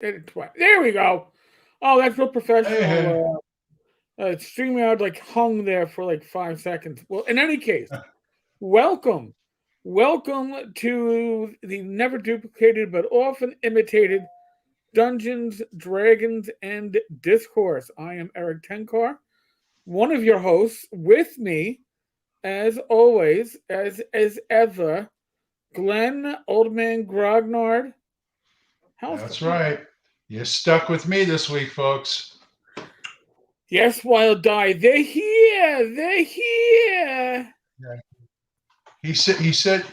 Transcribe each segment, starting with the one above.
There we go. Oh, that's real Hey, hey. professional. StreamYard like hung there for like 5 seconds. Well, in any case, welcome. Welcome to the never duplicated but often imitated Dungeons, Dragons, and Discourse. I am Eric Tenkar, one of your hosts. With me, as always, as ever, Glenn Oldman Grognard. How's That's right. Glenn? You stuck with me this week, folks. Yes, Wild Die. They're here. They're here. Yeah. You said,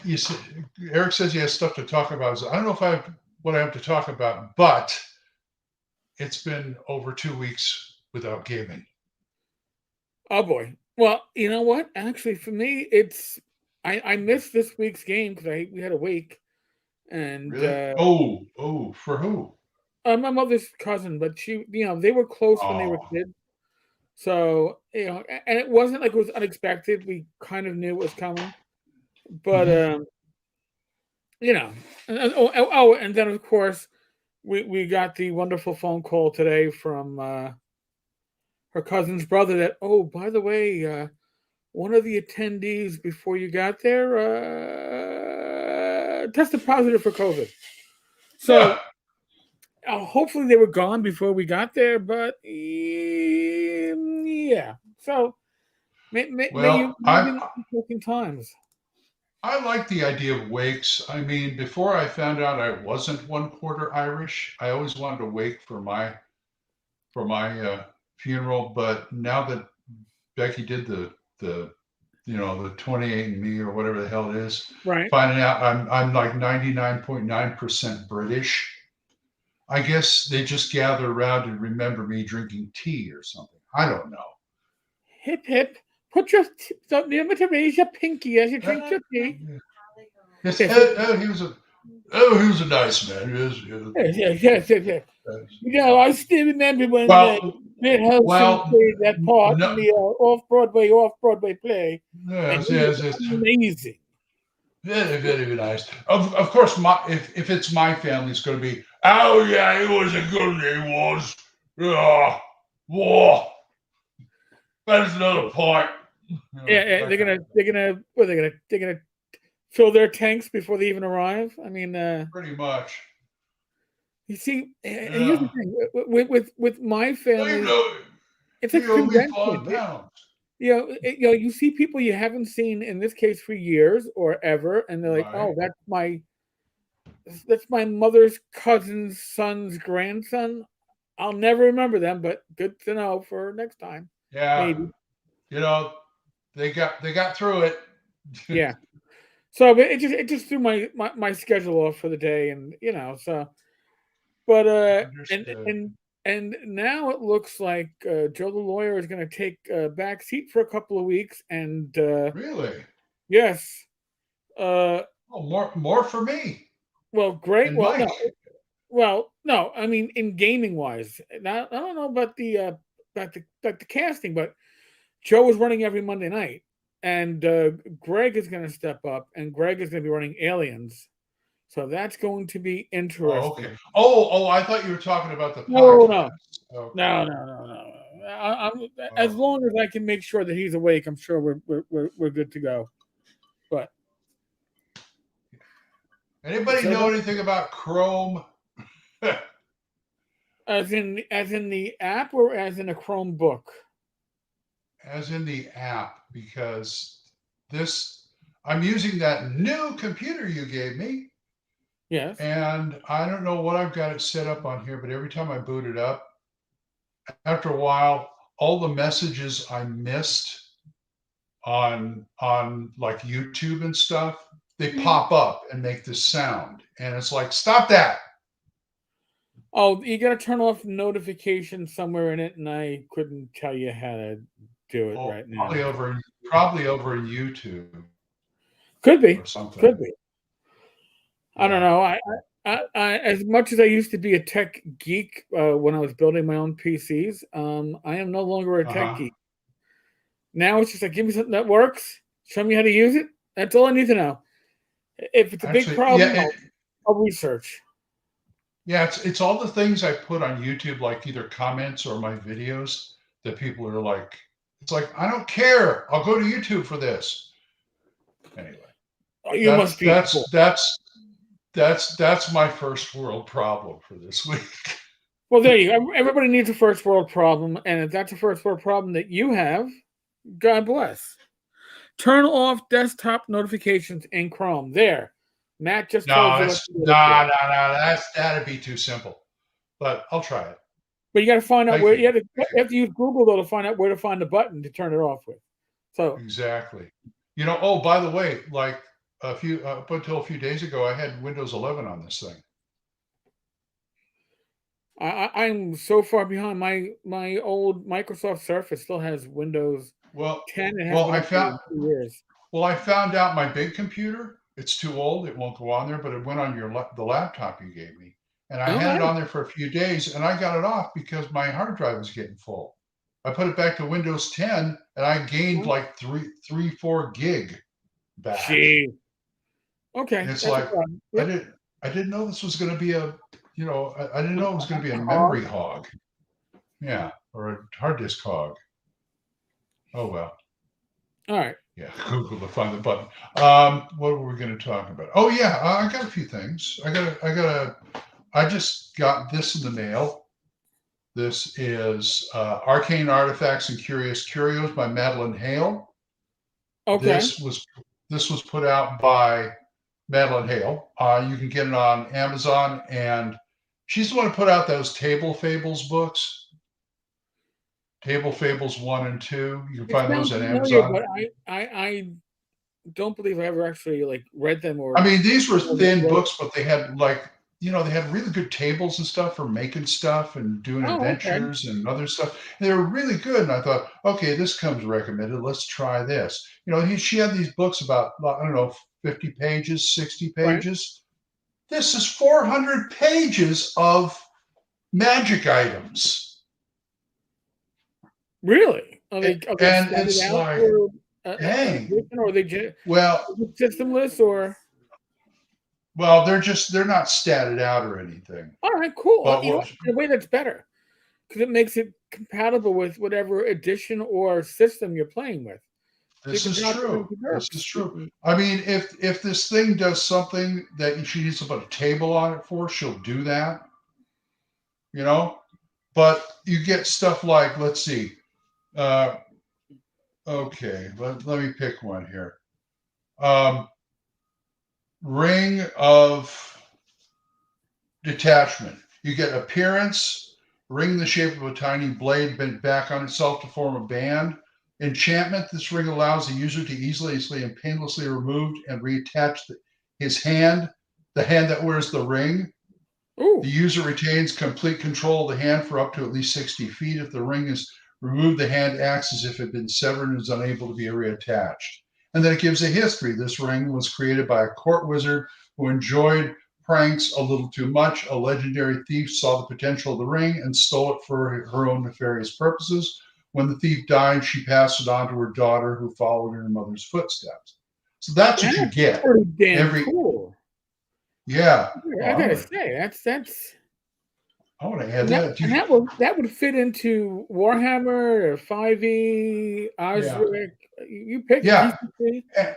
Eric says he has stuff to talk about. I don't know if I have what I have to talk about, but it's been over 2 weeks without gaming. Oh boy. Well, you know what? Actually, for me, it's I missed this week's game because we had a wake, and Really? Oh, for who? my mother's cousin, but they were close when they were Oh, kids. So and it wasn't like it was unexpected. We kind of knew it was coming, but hmm you know, oh, and then of course we got the wonderful phone call today from her cousin's brother that, oh, by the way, one of the attendees before you got there tested positive for COVID. So hopefully they were gone before we got there, but yeah. So well, maybe not working times. I like the idea of wakes. I mean, before I found out I wasn't one quarter Irish, I always wanted to wake for my funeral. But now that Becky did the the 28 and Me or whatever the hell it is, Right. finding out I'm like 99.9% British. I guess they just gather around and remember me drinking tea or something. I don't know. Hip hip. Put your remember to raise your pinky as you drink Uh, your tea. yes, Yes, yes, he was a nice man. yes. I still remember when Well, Van Helsing well, played that part in no, the off Broadway play, and yes, he was yes, yes. amazing. Very, very nice. Of course, if it's my family, it's going to be, oh yeah, he was a good, he was. Yeah, whoa, that's another part. Yeah, That kind of they're gonna fill their tanks before they even arrive. I mean, pretty much. you see, and here's the Yeah. thing with my Well, family, it's a you owe me convention. 5 pounds. You see people you haven't seen in this case for years or ever, and they're like, Right. "Oh, that's my mother's cousin's son's grandson." I'll never remember them, but good to know for next time, Yeah. maybe. You know, they got through it. Yeah. So but it just threw my schedule off for the day, and so. But Understood. and now it looks like Joe the lawyer is going to take a back seat for a couple of weeks, and Really? yes, uh, Oh, more for me well, great. and Mike. No. I mean, in gaming wise, now I don't know about the casting, but Joe was running every Monday night, and Greg is going to step up, and Greg is going to be running Aliens, so that's going to be Oh, okay. interesting. I thought you were talking about the No, no, podcast. Okay. no. As Oh. long as I can make sure that he's awake, I'm sure we're good to go. But Anybody so know that, anything about Chrome? as in the app or as in a Chromebook? As in the app, because this I'm using that new computer you gave me, Yes. and I don't know what I've got it set up on here, but every time I boot it up, after a while, all the messages I missed on like YouTube and stuff, they Mhm. pop up and make this sound, and it's like, stop that. Oh, you got to turn off notifications somewhere in it, and I couldn't tell you how to do it Oh, right now. probably over in YouTube Could or be, something. could be. I don't Yeah. know. As much as I used to be a tech geek when I was building my own PCs, I am no longer a Uh tech huh. geek. Now it's just like, give me something that works. Show me how to use it. That's all I need to know. If it's a big Actually, yeah, problem, I'll research. Yeah, it's all the things I put on YouTube, like either comments or my videos that people are like, it's like, I don't care. I'll go to YouTube for this. Anyway, Oh, you must be cool. that's my first world problem for this week. Well, there you go. Everybody needs a first world problem, and if that's a first world problem that you have, God bless. Turn off desktop notifications in Chrome. There. Matt just told you what to do. That'd be too simple. But I'll try it. But you got to find out Thank where you. you have to use Google though to find out where to find the button to turn it off with. So exactly. Oh, by the way, like up until a few days ago, I had Windows 11 on this thing. I'm so far behind. My old Microsoft Surface still has Windows 10. It hasn't been up for 2 years. Well, I found out my big computer, it's too old. It won't go on there, but it went on the laptop you gave me. And I had it on there for a few days, and I got it off because my hard drive was getting full. I put it back to Windows 10, and I gained like 4 gig back. Gee. Okay. And it's like, yep. I didn't know this was going to be I didn't know it was going to be a memory hog. Yeah, or a hard disk hog. Oh, well. All right. Yeah, Google to find the button. What were we going to talk about? Oh yeah, I got a few things. I just got this in the mail. This is Arcane Artifacts and Curios by Madeleine Hale. Okay. This was put out by Madeleine Hale. You can get it on Amazon, and she's the one who put out those Table Fables books. Table Fables 1 and 2. You can find those at Amazon. But I don't believe I ever actually read them. I mean, these were thin books, but they had they had really good tables and stuff for making stuff and doing adventures and other stuff. And they were really good. And I thought, okay, this comes recommended. Let's try this. She had these books about, I don't know, 50 pages, 60 pages. Right. This is 400 pages of magic items. Really? And it's like, dang. Or are they well, systemless or? Well, they're not statted out or anything. All right, cool. In a way, that's better because it makes it compatible with whatever edition or system you're playing with. This is true. This is true. I mean, if this thing does something that she needs to put a table on it for, she'll do that. But you get stuff like, let's see. Okay, let me pick one here. Ring of Detachment. You get appearance, ring the shape of a tiny blade bent back on itself to form a band. Enchantment, this ring allows the user to easily and painlessly remove and reattach his hand, the hand that wears the ring. Ooh. The user retains complete control of the hand for up to at least 60 feet. If the ring is removed, the hand acts as if it had been severed and is unable to be reattached. And then it gives a history. This ring was created by a court wizard who enjoyed pranks a little too much. A legendary thief saw the potential of the ring and stole it for her own nefarious purposes. When the thief died, she passed it on to her daughter, who followed in her mother's footsteps. So that's what you get. Pretty damn cool. Yeah. I gotta say, that's. I want to add that. And that would fit into Warhammer or 5e, Osric. Yeah. You pick it.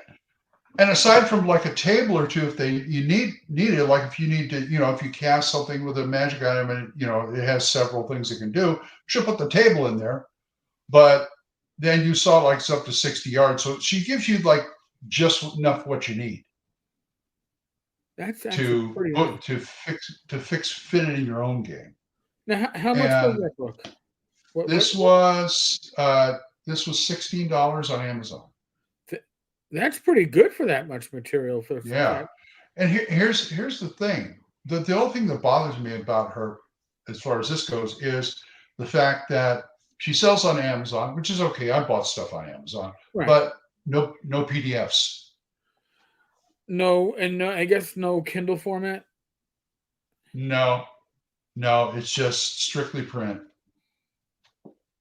And aside from like a table or two, if you need it, like if you need to, if you cast something with a magic item and it has several things it can do, she'll put the table in there. But then you saw it's up to 60 yards, so she gives you just enough what you need. That's to fit it in your own game. Now, how much was that book? This was $16 on Amazon. That's pretty good for that much material. And here's the thing. The only thing that bothers me about her, as far as this goes, is the fact that she sells on Amazon, which is okay. I bought stuff on Amazon, but no PDFs. No, and I guess no Kindle format. No, it's just strictly print.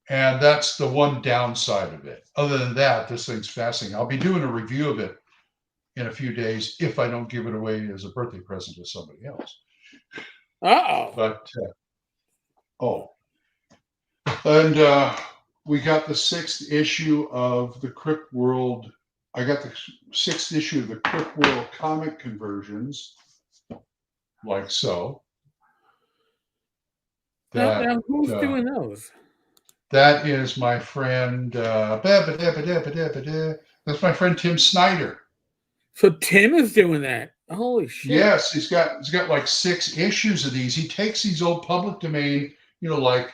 And that's the one downside of it. Other than that, this thing's fascinating. I'll be doing a review of it in a few days if I don't give it away as a birthday present to somebody else. Uh-oh. But and we got the 6th issue of the Crypt World. I got the 6th issue of the Crypt World comic conversions, like so. Now who's doing those? That is my friend. That's my friend Tim Snyder. So Tim is doing that. Holy shit! Yes, he's got like 6 issues of these. He takes these old public domain, like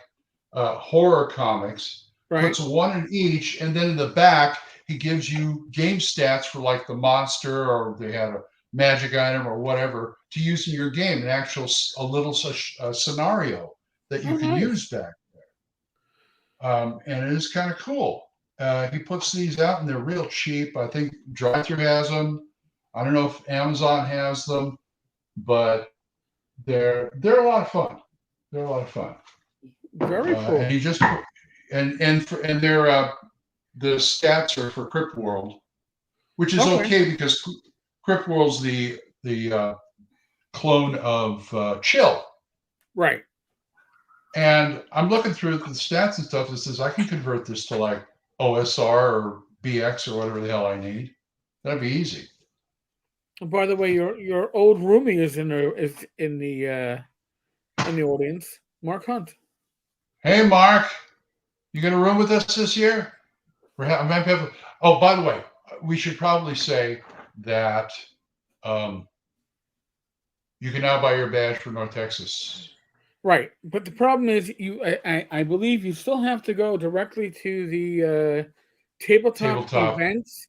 horror comics, Right. puts one in each, and then in the back he gives you game stats for like the monster, or they had a magic item or whatever to use in your game. A little such scenario that you can use back there, and it is kind of cool. He puts these out and they're real cheap. I think Drive-Thru has them. I don't know if Amazon has them, but they're a lot of fun. They're a lot of fun. Very cool. And he just and they're the stats are for Crypt World, which is okay because Crypt World's the clone of Chill. Right. And I'm looking through the stats and stuff. It says I can convert this to like OSR or BX or whatever the hell I need. That'd be easy. By the way, your old roomie is in the audience, Mark Hunt. Hey, Mark, you gonna room with us this year? Oh, by the way, we should probably say that you can now buy your badge for North Texas. Right, but the problem is, I believe you still have to go directly to the tabletop events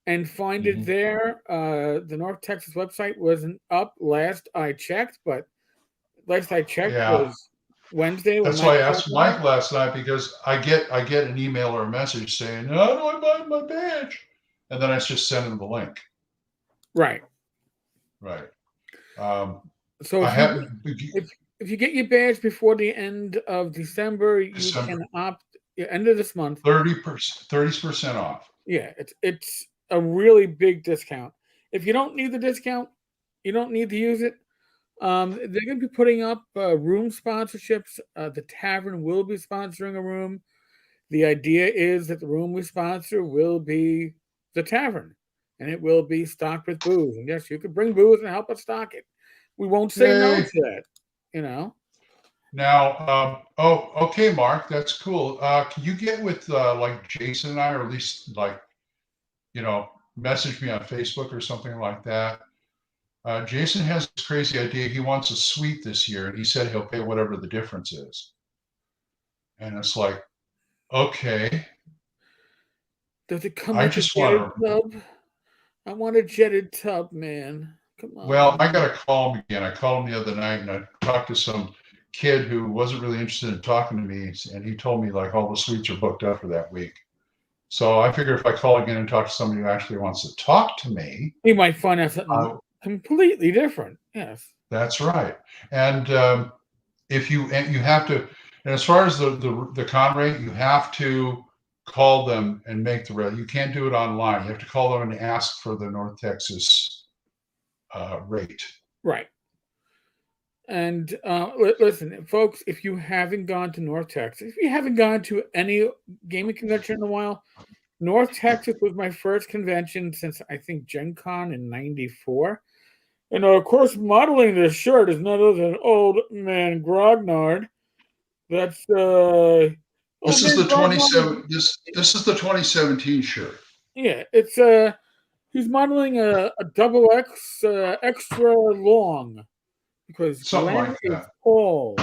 and find it there. The North Texas website wasn't up last I checked, but last I checked was Wednesday. That's why I asked Mike last night, because I get an email or a message saying, "How do I buy my badge?" And then I just send him the link. Right. So if you get your badge before the end of December, you can opt end of this month 30% off. Yeah, it's a really big discount. If you don't need the discount, you don't need to use it. They're going to be putting up room sponsorships. The tavern will be sponsoring a room. The idea is that the room we sponsor will be the tavern, and it will be stocked with booze. And yes, you could bring booze and help us stock it. We won't say no to that, Now, okay, Mark, that's cool. Can you get with like Jason and I, or at least like, message me on Facebook or something like that? Jason has this crazy idea. He wants a suite this year, and he said he'll pay whatever the difference is. And it's like, okay. Does it come with a jetted tub? I want a jetted tub, man. Come on. Well, I got to call him again. I called him the other night, and I talked to some kid who wasn't really interested in talking to me, and he told me like all the suites are booked up for that week. So I figure if I call again and talk to somebody who actually wants to talk to me, he might find out something completely different. Yes, that's right. And if you have to, and as far as the con rate, you have to call them and make the rate. You can't do it online. You have to call them and ask for the North Texas rate. Right. And listen, folks, if you haven't gone to North Texas, if you haven't gone to any gaming convention in a while, North Texas was my first convention since I think Gen Con in '94. And of course, modeling this shirt is none other than Old Man Grognard. That's this is the 27. This is the 2017 shirt. Yeah, it's he's modeling a double X extra long. Because something like that. Tall.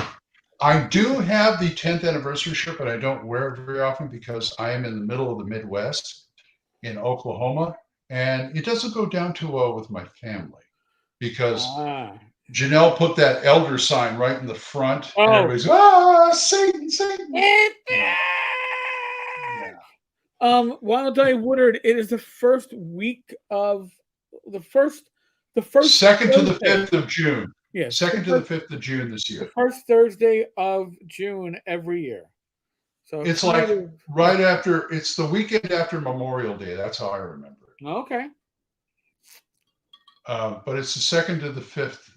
I do have the 10th anniversary shirt, but I don't wear it very often because I am in the middle of the Midwest in Oklahoma, and it doesn't go down too well with my family because Janelle put that elder sign right in the front, and everybody's Satan, Satan. While Day Woodard, it is the first week of the first 2nd to the 5th of June. Yes, 2nd to the 5th of June this year. The first Thursday of June every year. So it's like right after. It's the weekend after Memorial Day. That's how I remember it. Okay. But it's the 2nd to the 5th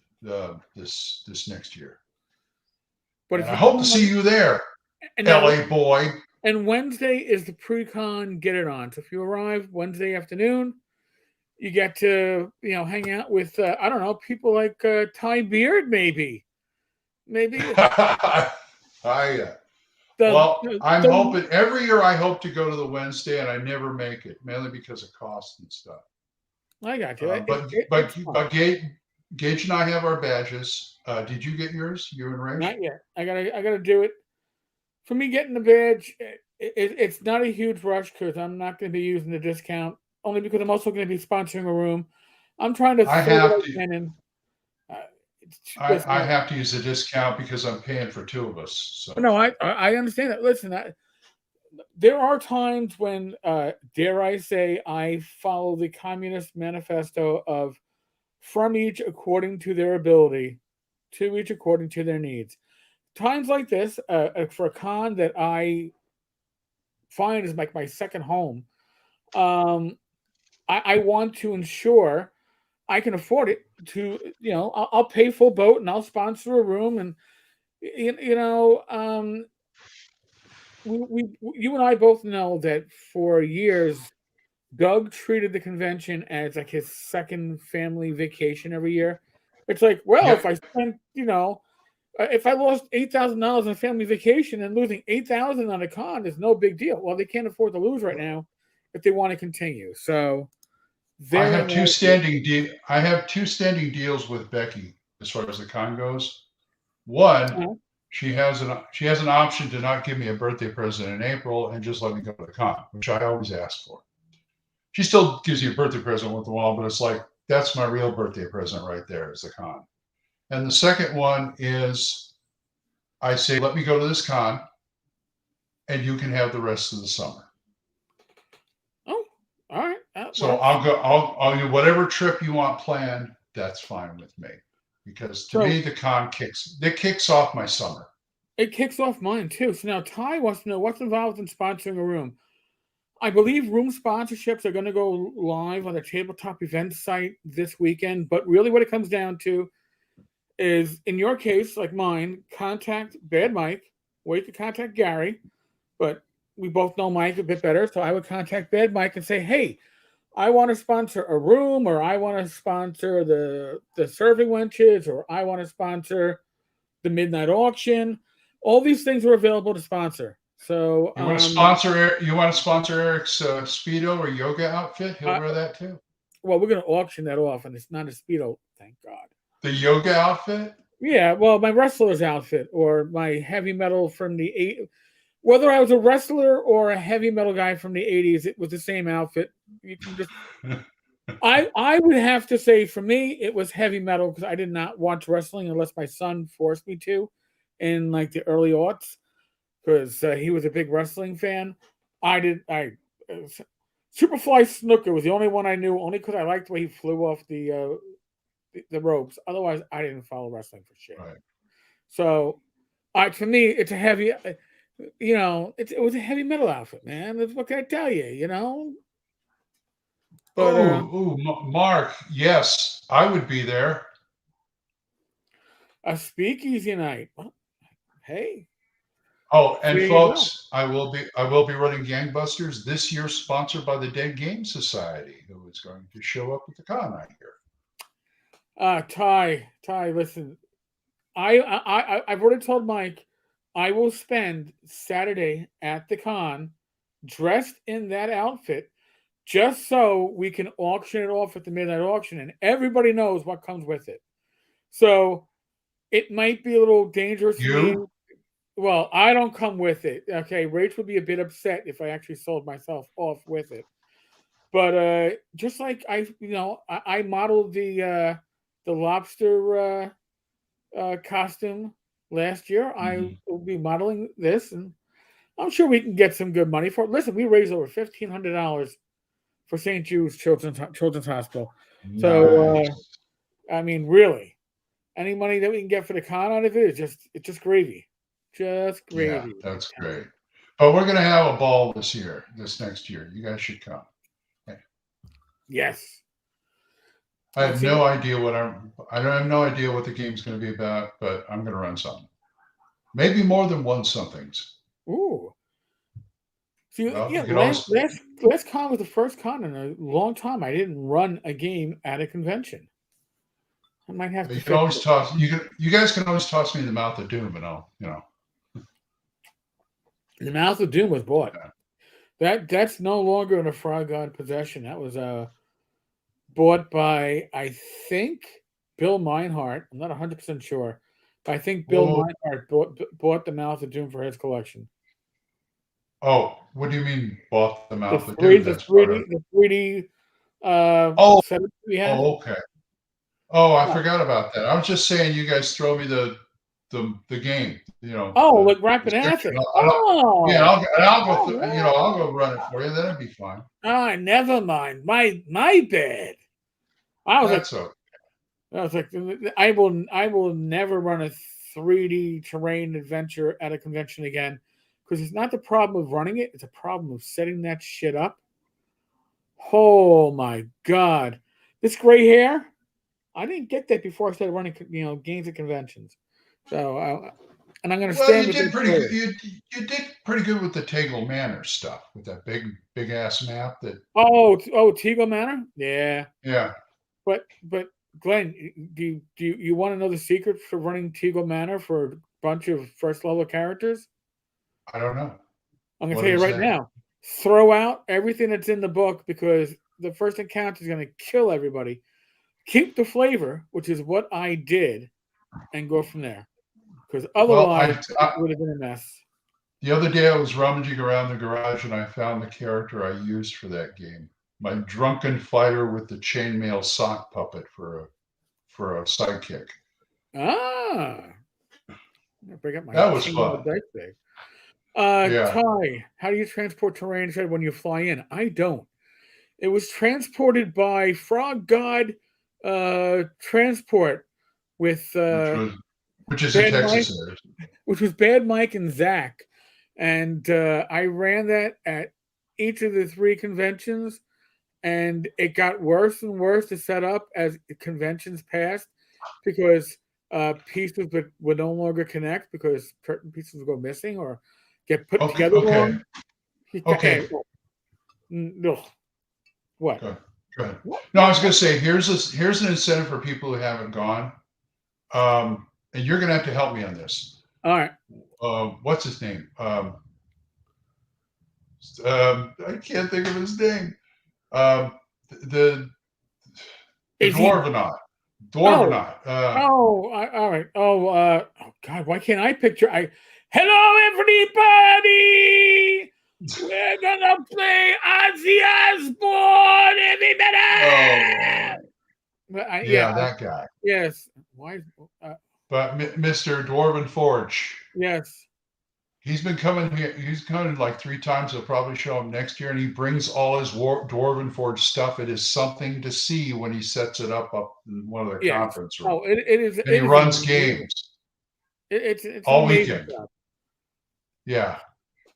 this next year. But And if I you hope come to on, see you there, and now, LA boy. and Wednesday is the pre-con get it on. So if you arrive Wednesday afternoon, you get to hang out with I don't know, people like Ty Beard, maybe I the, Well, the, I'm the hoping every year I hope to go to the Wednesday, and I never make it, mainly because of cost and stuff. I got you. But It's fun. but Gage and I have our badges. Did you get yours? You and Rach? Not yet. I gotta do it. For me, getting the badge, it's not a huge rush because I'm not going to be using the discount. Only because I'm also going to be sponsoring a room. I'm trying to I throw have what I to. can in. Uh, I listen, have to use a discount because I'm paying for two of us. So no, I understand that. Listen, there are times when, dare I say, I follow the communist manifesto of from each according to their ability, to each according to their needs. Times like this, for a con that I find is like my second home, um, I want to ensure I can afford it. I'll pay full boat and I'll sponsor a room, and you and I both know that for years Doug treated the convention as like his second family vacation every year. It's like, well, if yep. I spent, if I lost $8,000 on a family vacation and losing 8,000 on a con is no big deal. Well, they can't afford to lose right now if they want to continue. So therein lies I have two standing deals with Becky as far as the con goes. One, the she has an option to not give me a birthday present in April and just let me go to the con, which I always ask for. She still gives you a birthday present once in a while, but it's like that's my real birthday present right there is the con. And the second one is I say, let me go to this con and you can have the rest of the summer. Oh, all right. That So works. I'll do whatever trip you want planned. That's fine with me. Because to So me, the con kicks off my summer. it kicks off mine too. So now Ty wants to know what's involved in sponsoring a room. I believe room sponsorships are going to go live on the tabletop event site this weekend. But really, what it comes down to is, in your case, like mine, contact Bad Mike, or you could contact Gary. But we both know Mike a bit better, so I would contact Bad Mike and say, "Hey, I want to sponsor a room, or I want to sponsor the serving wenches, or I want to sponsor the midnight auction." All these things are available to sponsor. So, You want to sponsor Eric's Speedo or yoga outfit? He'll I, wear that too. well, we're going to auction that off, and it's not a Speedo, thank God. The yoga outfit? Yeah, well, my wrestler's outfit or my heavy metal from the whether I was a wrestler or a heavy metal guy from the 80s, it was the same outfit. You can just I would have to say for me it was heavy metal because I did not watch wrestling unless my son forced me to in like the early aughts because he was a big wrestling fan. Uh, Superfly Snooker was the only one I knew only because I liked the way he flew off the ropes. Otherwise, I didn't follow wrestling for shit. Right. So, for me, it's a heavy. It was a heavy metal outfit, man. What can I tell you? But Mark, yes, I would be there. a speakeasy night. Well, hey, Oh, and there you go. folks, I will be running Gangbusters this year, sponsored by the Dead Game Society, who is going to show up at the con right here. Ty, listen. I've already told Mike I will spend Saturday at the con dressed in that outfit just so we can auction it off at the midnight auction and everybody knows what comes with it. So it might be a little dangerous for me. You? Well, I don't come with it. Okay, Rach would be a bit upset if I actually sold myself off with it. But just like I modeled the lobster costume last year. I will be modeling this, and I'm sure we can get some good money for it. Listen, we raised over $1,500 for St. Jude's Children's Hospital. So, Nice. I mean, really, any money that we can get for the con out of it is just gravy, just Yeah, gravy. that's great. But we're going to have a ball this next year. You guys should come. Yes. I have no idea what the game's going to be about, but I'm going to run something. Maybe more than one somethings. Ooh. See, Well, yeah, you can always. last con was the first con in a long time I didn't run a game at a convention. I might have to You can fix always it. toss. You guys can always toss me in the mouth of doom, and I'll. The Mouth of Doom was bought. Yeah. That's no longer in a Frog God possession. That was bought by, I think, Bill Meinhardt. I'm not 100% sure, but I think Bill Oh, Meinhardt bought the Mouth of Doom for his collection. oh, what do you mean bought the The mouth of three doom? the That's part of. 3D Oh, setup we had. oh, okay. Oh, I forgot about that. I was just saying, you guys throw me the game. Oh, The like Rapid description. Acid. Yeah, Oh, I'll go oh, through. I'll go run it for you. That'd be fine. ah, never mind. My bad. I was like, That's okay. I was like, I will never run a 3D terrain adventure at a convention again, because it's not the problem of running it; it's a problem of setting that shit up. Oh my god, this gray hair! I didn't get that before I started running, games at conventions. So, and I'm going to Well, stand you with did that pretty good. too. You did pretty good with the Tagle Manor stuff, with that big ass map. Oh, Teagle Manor, yeah. Yeah, But Glenn, do you want to know the secret for running Teagle Manor for a bunch of first level characters? I don't know. I'm gonna What tell you is right that? now. Throw out everything that's in the book, because the first encounter is gonna kill everybody. Keep the flavor, which is what I did, and go from there. Because Well, otherwise, it would have been a mess. the other day I was rummaging around the garage and I found the character I used for that game. My drunken fighter with the chainmail sock puppet for a sidekick. Ah, I'm gonna bring up my That was chainmail fun. dice bag. Yeah. Ty, how do you transport terrain shed when you fly in? I don't. It was transported by Frog God Transport with Which is in Bad Mike, Texas. There. which was Bad Mike and Zach, and I ran that at each of the three conventions, and it got worse and worse to set up as conventions passed, because pieces would no longer connect because certain pieces would go missing or get put Okay. together Okay. wrong. Okay. No, what? Good. Good. What? No, I What? was going to say here's an incentive for people who haven't gone, and you're going to have to help me on this. All right. What's his name? I can't think of his name. The Is he? Dwarvenaut. Oh, Dwarvenaut. all right. Oh God, why can't I picture? Hello, everybody. We're gonna play Ozzy Osbourne, everybody. Oh, yeah, that guy. Yes. Why? But Mr. Dwarven Forge, Yes. he's been coming here. He's coming like 3 times. He'll probably show up next year, and he brings all his Dwarven Forge stuff. It is something to see when he sets it up in one of the Yes. conference rooms. Oh, it is. And he It is runs amazing. games It's an all amazing weekend. job. Yeah,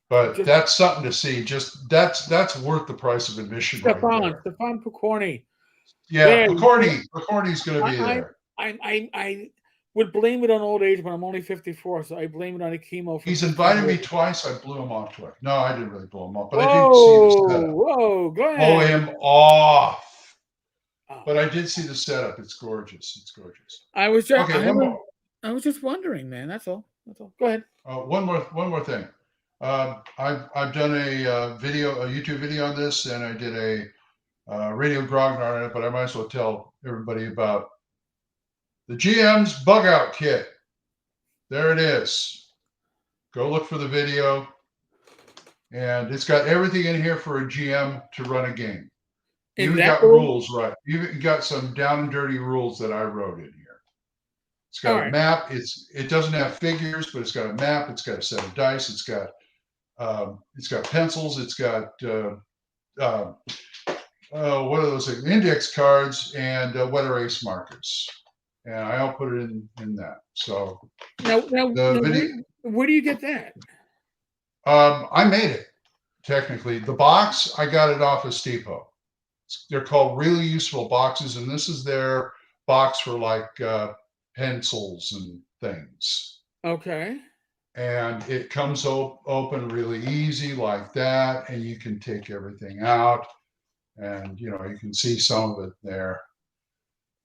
but Just that's something to see. Just that's worth the price of admission right there. Stefan Picorni. Yeah, There. Picorni's going to be I, there. I would blame it on old age, but I'm only 54, so I blame it on the chemo for He's 15 invited me years. twice. I blew him off twice. No, I didn't really blow him off, but I did see the setup. Whoa, Blow Glenn. him off. Oh, But I did see the setup. It's gorgeous. It's gorgeous. I was just, Okay, one more. I was just wondering, man. That's all. That's all. Go ahead. One more thing. I've done a YouTube video on this, and I did a radio grognard on it. But I might as well tell everybody about the GM's bug out kit. There it is. Go look for the video, and it's got everything in here for a GM to run a game. You even got rules, right? You even got some down and dirty rules that I wrote in here. It's got a map. It doesn't have figures, but it's got a map. It's got a set of dice. It's got pencils. It's got what are those things? Index cards and wet erase markers. And I'll put it in that. So Now where do you get that? I made it. Technically, the box I got it off of Steepo. They're called really useful boxes, and this is their box for like pencils and things. Okay. and it comes open really easy like that, and you can take everything out, and you can see some of it there.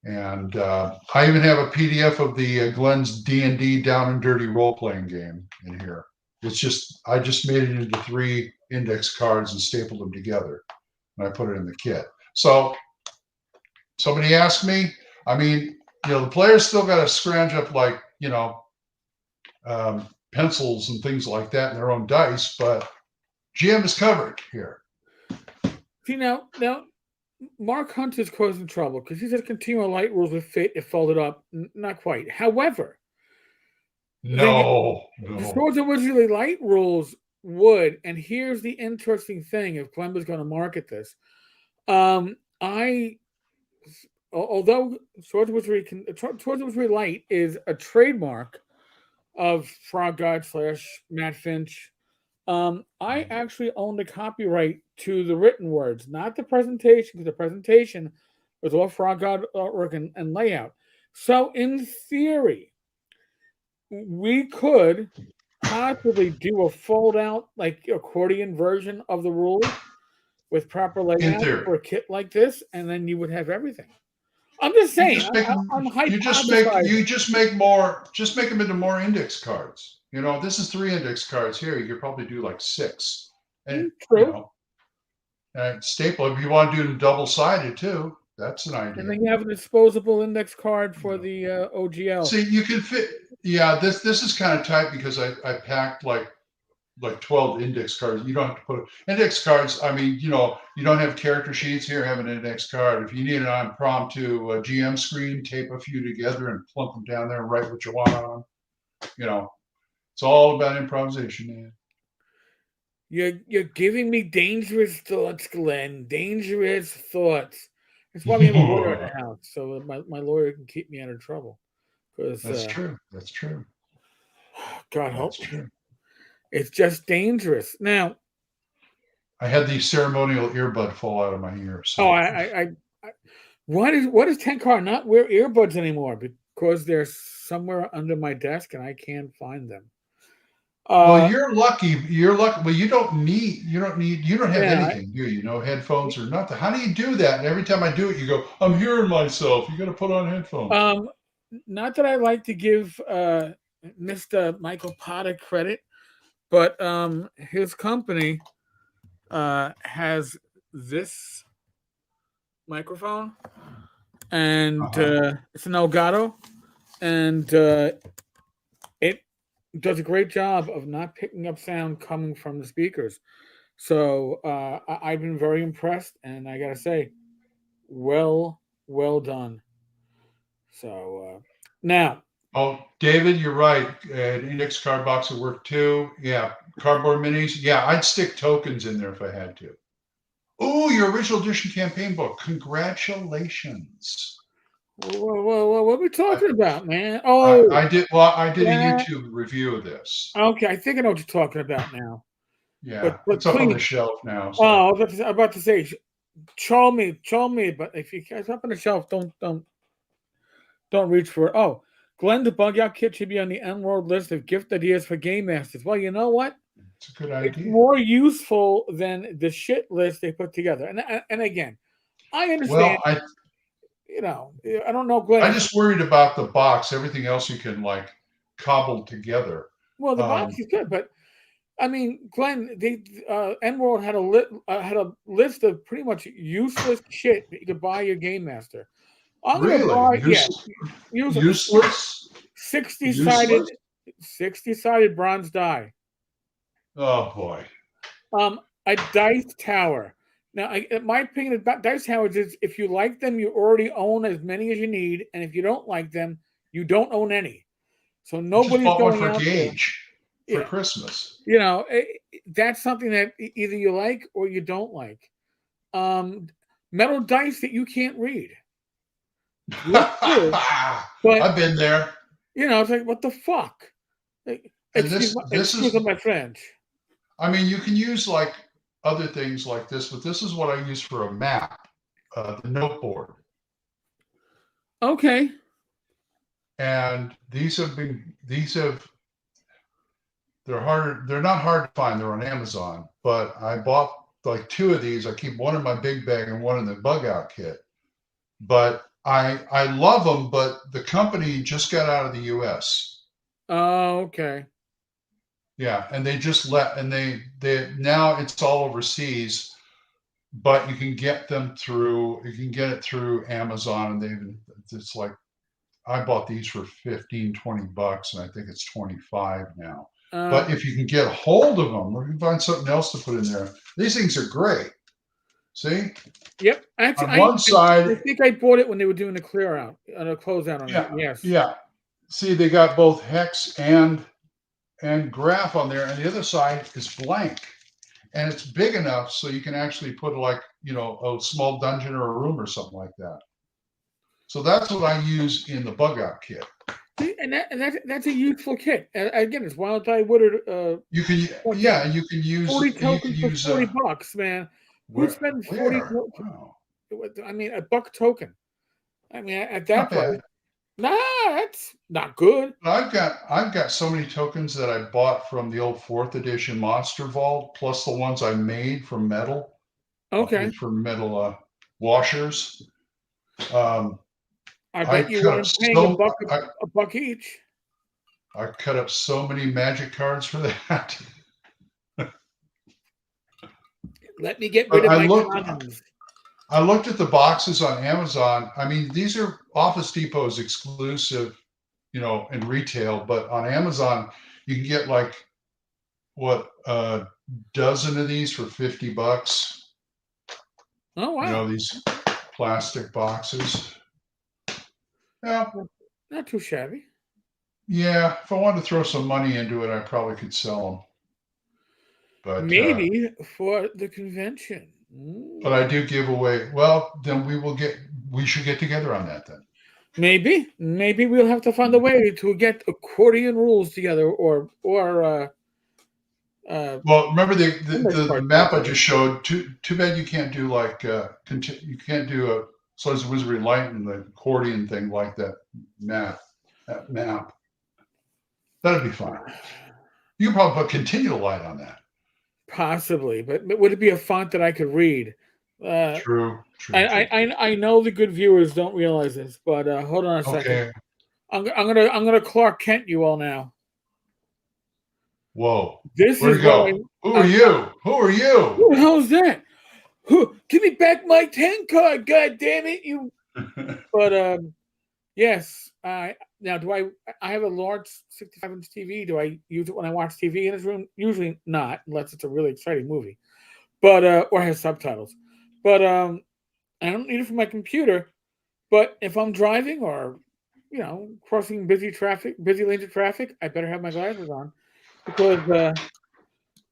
And I even have a PDF of the Glen's D&D Down and Dirty role-playing game in here. It's just, I just made it into 3 index cards and stapled them together, and I put it in the kit. So somebody asked me, I mean, the players still got to scrounge up like, pencils and things like that in their own dice, but GM is covered here. See, now Mark Hunt is causing trouble because he says continue light rules with fit if folded up. Not quite. However, no. The Swords of Wizardry light rules would, and here's the interesting thing: if Glen was going to market this, although Swords of Wizardry Light is a trademark of Frog God / Matt Finch. I actually own the copyright to the written words, not the presentation, because the presentation was all Frog God artwork and layout. So, in theory, we could possibly do a fold-out, like accordion version of the rules with proper layout for a kit like this, and then you would have everything. I'm just saying. I'm hypothesizing. You just make them into more index cards. This is 3 index cards here. You could probably do like 6. And, True. And staple, if you want to do them double-sided too, that's an idea. And then you have a disposable index card for the OGL. See, you can fit. Yeah, this is kind of tight because I packed like 12 index cards. You don't have to put index cards. I mean, you don't have character sheets here. Have an index card. If you need an impromptu GM screen, tape a few together and plunk them down there and write what you want on them. It's all about improvisation, man. You're giving me dangerous thoughts, Glen. Dangerous thoughts. That's why we have a lawyer in the house, so my lawyer can keep me out of trouble. That's true. That's true. God help me. It's just dangerous. Now, I had the ceremonial earbud fall out of my ear. So. Why does Tenkar not wear earbuds anymore? Because they're somewhere under my desk and I can't find them. Well, you're lucky. Well, you don't have anything, do you? No headphones or nothing. How do you do that? And every time I do it, you go, I'm hearing myself. You got to put on headphones. Not that I like to give Mr. Michael Potter credit, but his company has this microphone, and it's an Elgato, and it does a great job of not picking up sound coming from the speakers. So I've been very impressed, and I gotta say, well done. So now. Oh, David, you're right. An index card box would work too. Yeah, cardboard minis. Yeah, I'd stick tokens in there if I had to. Oh, your original edition campaign book. Congratulations. Whoa, what are we talking about, man? Oh, I did a YouTube review of this. Okay, I think I know what you're talking about now. Yeah, but it's up on the shelf now. So. Oh, I was about to say, show me, but if it's up on the shelf, don't reach for it. Oh, Glen, the Bug Out Kit should be on the Emerald list of gift ideas for game masters. Well, you know what? It's a good idea. It's more useful than the shit list they put together. And again, I understand. Well, I don't know, Glen. I just worried about the box. Everything else you can cobble together. Well, the box is good, but I mean, Glen, Emerald had a list of pretty much useless shit that you could buy your game master. I'm going to buy useless 60-sided bronze die. Oh boy. A dice tower. Now, my opinion about dice towers is if you like them, you already own as many as you need, and if you don't like them, you don't own any. So nobody's going out Gage for Christmas. That's something that either you like or you don't like. Metal dice that you can't read. But I've been there. It's like, what the fuck? Excuse my French. I mean, you can use other things like this, but this is what I use for a map, the note board. Okay. And these have They're harder. They're not hard to find. They're on Amazon. But I bought like 2 of these. I keep one in my big bag and one in the bug out kit. But I love them. But the company just got out of the U.S. Oh, okay. Yeah, and they just they now it's all overseas. But you can get them through. You can get it through Amazon, and it's like I bought these for $15-20, and I think it's 25 now. But if you can get a hold of them, or you can find something else to put in there, these things are great. See? Yep. Actually, On one side, I think I bought it when they were doing a clear out, a closeout on it. Yes. Yeah. See, they got both hex and graph on there, and the other side is blank. And it's big enough so you can actually put like, a small dungeon or a room or something like that. So that's what I use in the bug out kit. And that's a useful kit. Again, it's Wild Die Woodard. You can use 40 tokens for $40, man. Who spends 40? Wow. I mean, a buck token. I mean, at that Not price, bad. nah, that's not good. I've got so many tokens that I bought from the old 4th edition Monster Vault, plus the ones I made from metal. Okay. From metal washers. I bet you weren't paying a buck each. I cut up so many magic cards for that. Let me get rid of my condoms. I looked at the boxes on Amazon. I mean, these are Office Depot's exclusive, in retail, but on Amazon, you can get like, a dozen of these for $50. Oh, wow. These plastic boxes. Yeah. Not too shabby. Yeah. If I wanted to throw some money into it, I probably could sell them. But maybe for the convention. But I do give away. Well, then we should get together on that then. Maybe we'll have to find a way to get accordion rules together, or well, remember the map I just showed. Too bad you can't do like you can't do a Swords of Wizardry Light and the accordion thing like that map. That'd be fine. You could probably put Continual Light on that. Possibly, but would it be a font that I could read? True. I know the good viewers don't realize this, but hold on a second. I'm gonna Clark Kent you all now. Whoa! This Where'd is you go? Who are you? Who the hell is that? Who? Give me back my 10 card! God damn it, you! But yes. Now, do I have a large 65-inch TV? Do I use it when I watch TV in his room? Usually not, unless it's a really exciting movie, but or has subtitles. But I don't need it for my computer. But if I'm driving or crossing busy lanes of traffic, I better have my glasses on, because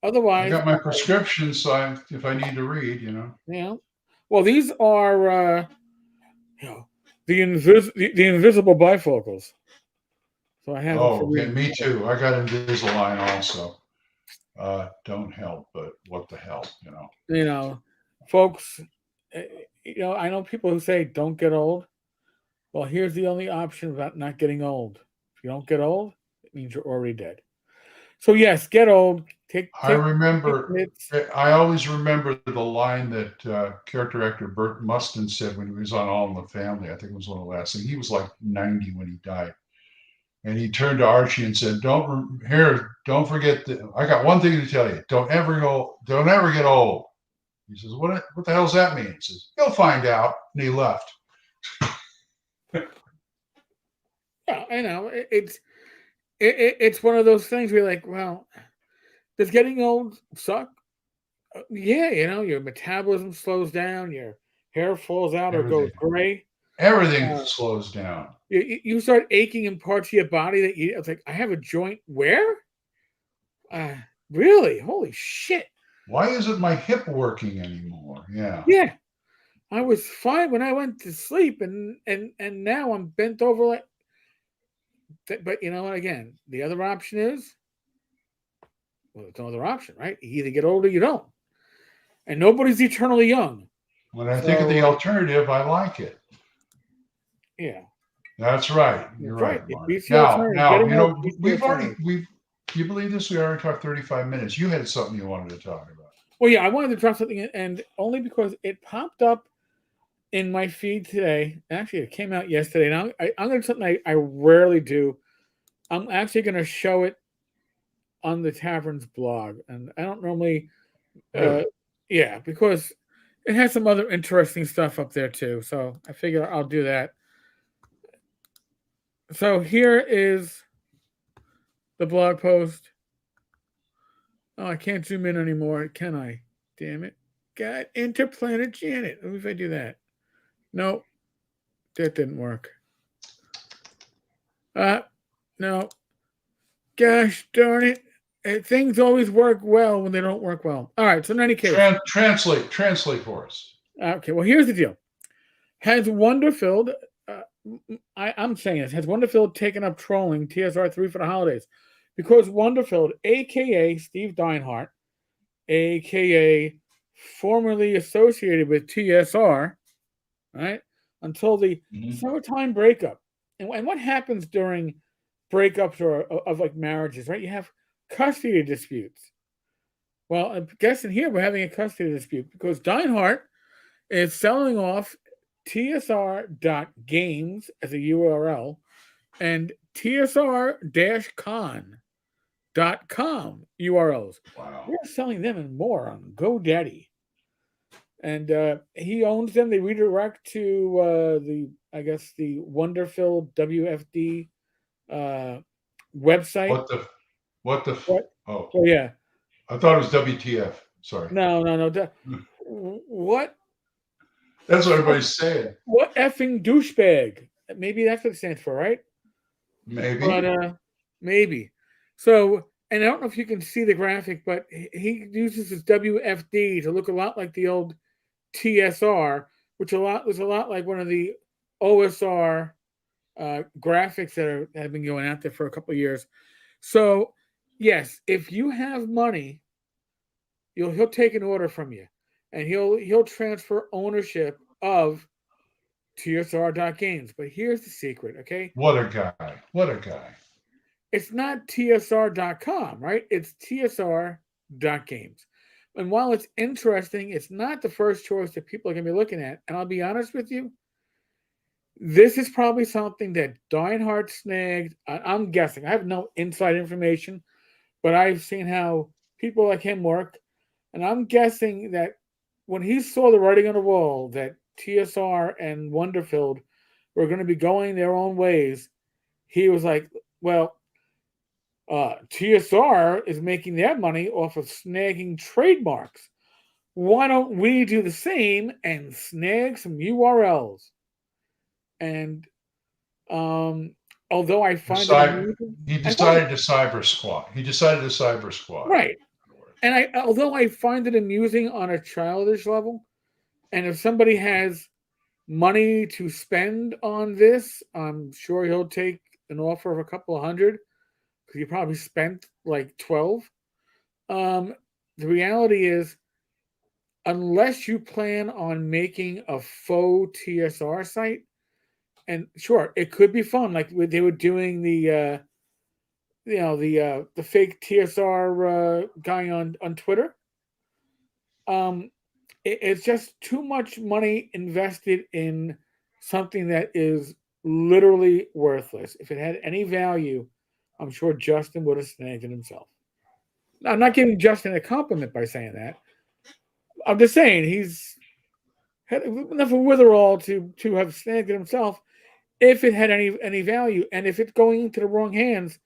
otherwise, I got my prescription, so if I need to read, Yeah. Well, these are the invisible bifocals. So I have. Oh, okay, me too. I got Invisalign also. Don't help, but what the hell, folks. I know people who say don't get old. Well, here's the only option about not getting old. If you don't get old, it means you're already dead. So yes, get old. I always remember the line that character actor Burt Mustin said when he was on All in the Family. I think it was one of the last things. He was like 90 when he died. And he turned to Archie and said, don't forget that I got one thing to tell you. Don't ever get old. He says, what the hell does that mean? He says, you'll find out. And he left. Yeah, I know. It's one of those things where you're like, well, does getting old suck? Yeah, your metabolism slows down, your hair falls out or goes gray. Everything slows down. You start aching in parts of your body that it's like, I have a joint where? Really? Holy shit. Why isn't my hip working anymore? Yeah. Yeah. I was fine when I went to sleep, and now I'm bent over like that. But you know what? Again, the other option is, well, it's no other option, right? You either get older or you don't. And nobody's eternally young. When I think of the alternative, I like it. Yeah. That's right. You're right, Mark. Now, You believe this? We already talked 35 minutes. You had something you wanted to talk about. Well, yeah, I wanted to drop something in, and only because it popped up in my feed today. Actually, it came out yesterday. Now I'm going to do something I rarely do. I'm actually going to show it on the tavern's blog, and I don't normally, Really? yeah, because it has some other interesting stuff up there too. So I figure I'll do that. So here is the blog post. Oh, I can't zoom in anymore, can I? Damn it. God, Interplanet Janet. What if I do that? No, that didn't work. No. Gosh darn it. Things always work well when they don't work well. All right, so in any case. Translate for us. Okay, well, here's the deal. Has Wonderfilled, I'm saying this, has Wonderfilled taken up trolling TSR3 for the holidays? Because Wonderfilled, a.k.a. Steve Deinhardt, a.k.a. formerly associated with TSR, right, until the summertime breakup. And what happens during breakups or of like marriages, right? You have custody disputes. Well, I'm guessing here we're having a custody dispute because Deinhardt is selling off tsr.games as a URL and tsr-con.com URLs. Wow. We're selling them and more on GoDaddy. And he owns them. They redirect to the Wonderfilled WFD website. What? Oh, yeah. I thought it was WTF. Sorry. No. What? That's what everybody's saying. What effing douchebag? Maybe that's what it stands for, right? Maybe. But maybe. So, and I don't know if you can see the graphic, but he uses his WFD to look a lot like the old TSR, which was a lot like one of the OSR graphics that have been going out there for a couple of years. So, yes, if you have money, he'll take an order from you, and he'll transfer ownership of TSR.games. But here's the secret, okay? What a guy. It's not TSR.com, right? It's TSR.games. And while it's interesting, it's not the first choice that people are going to be looking at. And I'll be honest with you, this is probably something that Deinhardt snagged. I'm guessing. I have no inside information, but I've seen how people like him work. And I'm guessing that when he saw the writing on the wall that TSR and Wonderfilled were going to be going their own ways, he was like, well, TSR is making their money off of snagging trademarks. Why don't we do the same and snag some URLs? And although I find he decided to cyber squat. Right. And although I find it amusing on a childish level, and if somebody has money to spend on this, I'm sure he'll take an offer of a couple of hundred because he probably spent like 12. The reality is, unless you plan on making a faux TSR site, and sure, it could be fun, like they were doing the fake TSR guy on Twitter. It's just too much money invested in something that is literally worthless. If it had any value, I'm sure Justin would have snagged it himself. I'm not giving Justin a compliment by saying that. I'm just saying he's had enough of witherall to have snagged it himself if it had any value. And if it's going into the wrong hands,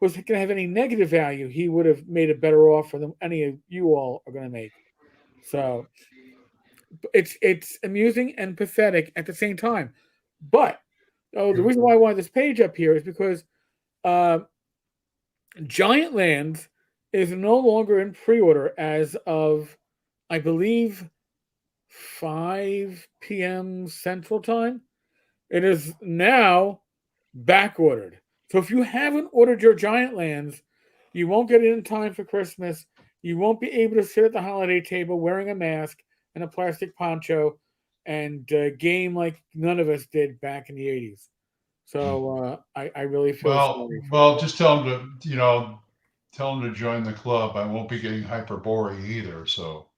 was going to have any negative value, he would have made a better offer than any of you all are going to make. So it's amusing and pathetic at the same time. But the reason why I wanted this page up here is because Giant Lands is no longer in pre-order as of, I believe, 5 p.m. Central Time. It is now back ordered. So if you haven't ordered your Giant Lands, you won't get it in time for Christmas. You won't be able to sit at the holiday table wearing a mask and a plastic poncho and game like none of us did back in the 80s. So I really feel well, just tell them to, tell him to join the club. I won't be getting Hyperborea either. So,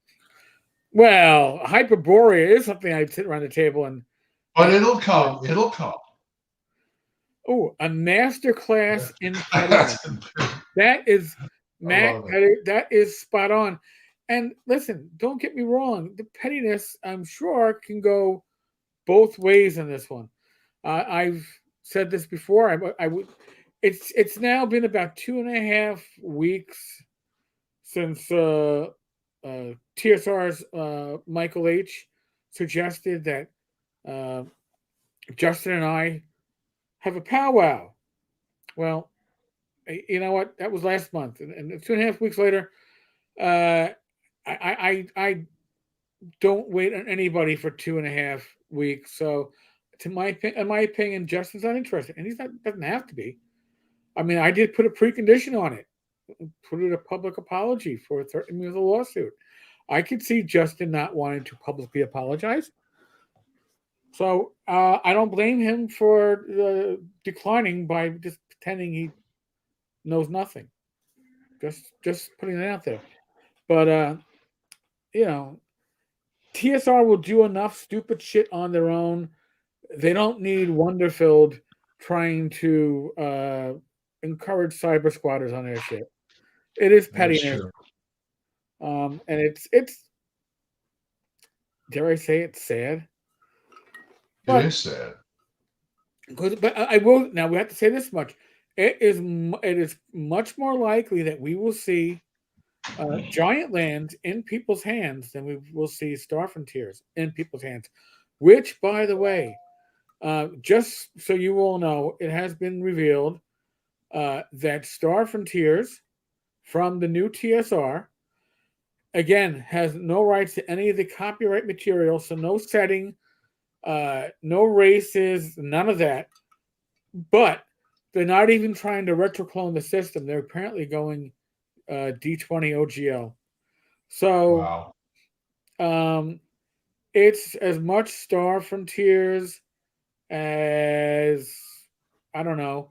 Well, Hyperborea is something I'd sit around the table and but it'll come. It'll come. Oh, a master class in pettiness. I That is Matt. love it. That is spot on. And listen, don't get me wrong. The pettiness, I'm sure, can go both ways in this one. I've said this before. I would. It's now been about 2.5 weeks since TSR's Michael H suggested that Justin and I have a powwow. Well, you know what? That was last month, and 2.5 weeks later, I don't wait on anybody for 2.5 weeks. So, in my opinion, Justin's not interested, and he's not doesn't have to be. I mean, I did put a precondition on it, put it a public apology for threatening me with a lawsuit. I could see Justin not wanting to publicly apologize. So I don't blame him for declining by just pretending he knows nothing. Just putting it out there. But you know, TSR will do enough stupid shit on their own. They don't need Wonderfilled trying to encourage cyber squatters on their shit. It is pettiness. And it's dare I say it's sad. It is sad. But I will now. We have to say this much: it is much more likely that we will see giant lands in people's hands than we will see Star Frontiers in people's hands. Which, by the way, just so you all know, it has been revealed that Star Frontiers from the new TSR again has no rights to any of the copyright material, so no setting. No races, none of that. But they're not even trying to retroclone the system. They're apparently going D20 OGL. So it's as much Star Frontiers as I don't know.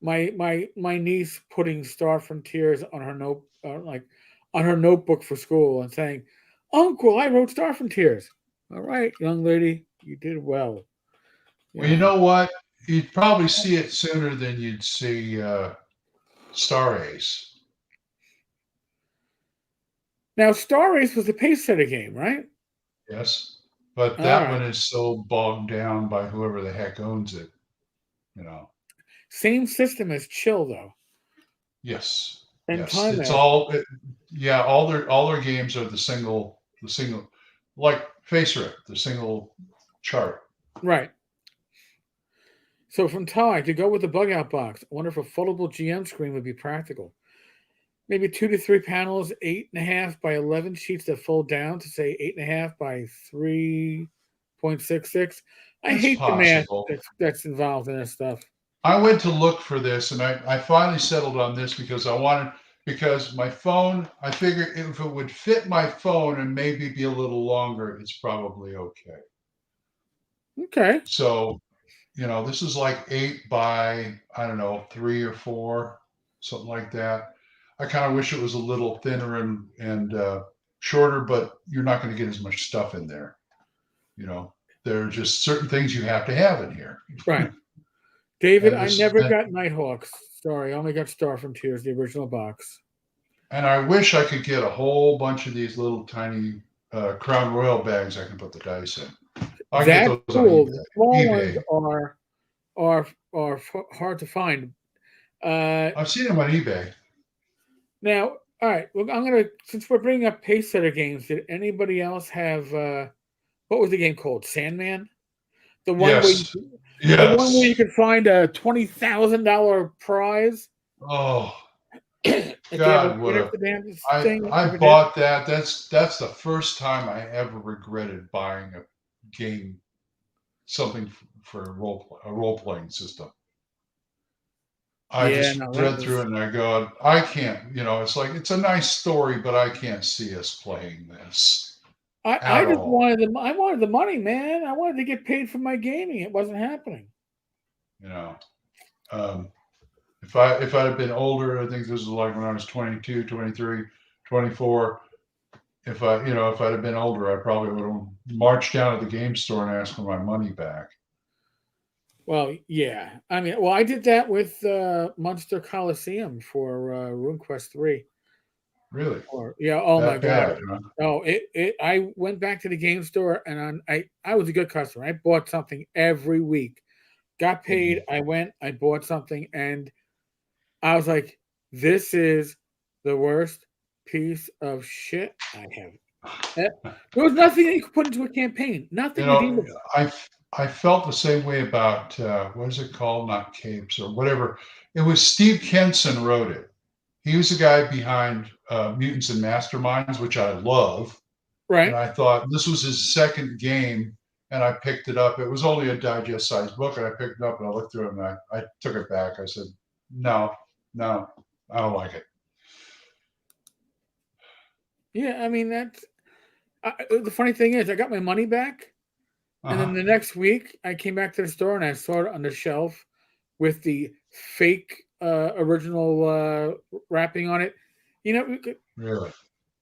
My niece putting Star Frontiers on her on her notebook for school and saying, "Uncle, I wrote Star Frontiers." All right, young lady, you did well. Well, you know what? You'd probably see it sooner than you'd see Star Ace. Now, Star Ace was a pace setter game, right? Yes, but that one is so bogged down by whoever the heck owns it. You know. Same system as Chill, though. Yes. And yes. Time It's all. All their games are the single, like Face Rip, the single chart. Right. So from Ty, to go with the bug out box, I wonder if a foldable GM screen would be practical. Maybe 2 to 3 panels, 8.5 by 11 sheets that fold down to say 8.5 by 3.66. I hate possible. The math that's involved in this stuff. I went to look for this, and I finally settled on this because my phone, I figured if it would fit my phone and maybe be a little longer, it's probably okay. Okay. So, this is like 8 by, I don't know, 3 or 4, something like that. I kind of wish it was a little thinner and shorter, but you're not going to get as much stuff in there. There are just certain things you have to have in here. Right. David, I never got Nighthawks. Sorry, I only got Star Frontiers, the original box. And I wish I could get a whole bunch of these little tiny Crown Royal bags I can put the dice in. I can get those cool. on eBay. The small ones are hard to find. I've seen them on eBay. Now, all right. Well, since we're bringing up pace setter games, did anybody else have what was the game called? Sandman? The one where the one where you could find a $20,000 prize. Oh, God! I bought that. That's the first time I ever regretted buying a game, something for a role playing system. I just read through it and I go, I can't. It's like it's a nice story, but I can't see us playing this. I just wanted I wanted the money, man. I wanted to get paid for my gaming. It wasn't happening. If If I'd have been older, I think this was like when I was 22, 23, 24. If I'd have been older, I probably would have marched down to the game store and asked for my money back. Well, yeah. I mean, I did that with Monster Coliseum for RuneQuest 3. Really? Yeah. Oh my That God. bad, huh? Oh, I went back to the game store and I was a good customer. I bought something every week. Got paid. I went. I bought something, and I was like, "This is the worst piece of shit I have." There was nothing that you could put into a campaign. Nothing You know, redeemable. I felt the same way about what is it called? Not Capes or whatever. It was Steve Kenson wrote it. He was the guy behind Mutants and Masterminds, which I love. And Right. I thought this was his second game, and I picked it up. It was only a digest-sized book, and I picked it up and I looked through it and I took it back. I said, no, I don't like it. Yeah. I mean, the funny thing is, I got my money back, and then the next week I came back to the store and I saw it on the shelf with the fake original wrapping on it. Really?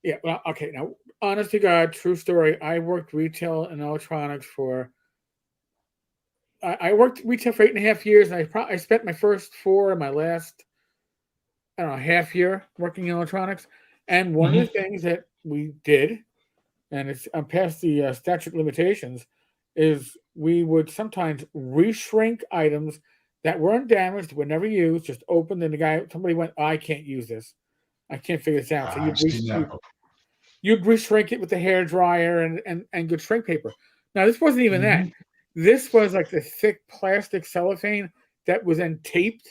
Yeah. Well, okay. Now, honest to God, true story. I worked retail and electronics for. I worked retail for 8.5 years, and I spent my first 4 and my last, I don't know, half year working in electronics. And one of the things that we did, and I'm past the statute of limitations, is we would sometimes reshrink items that weren't damaged, were never used, just opened, and somebody went, oh, I can't use this. I can't figure this out. So I've seen that. you'd reshrink it with the hair dryer and good shrink paper. Now, this wasn't even that. This was like the thick plastic cellophane that was then taped.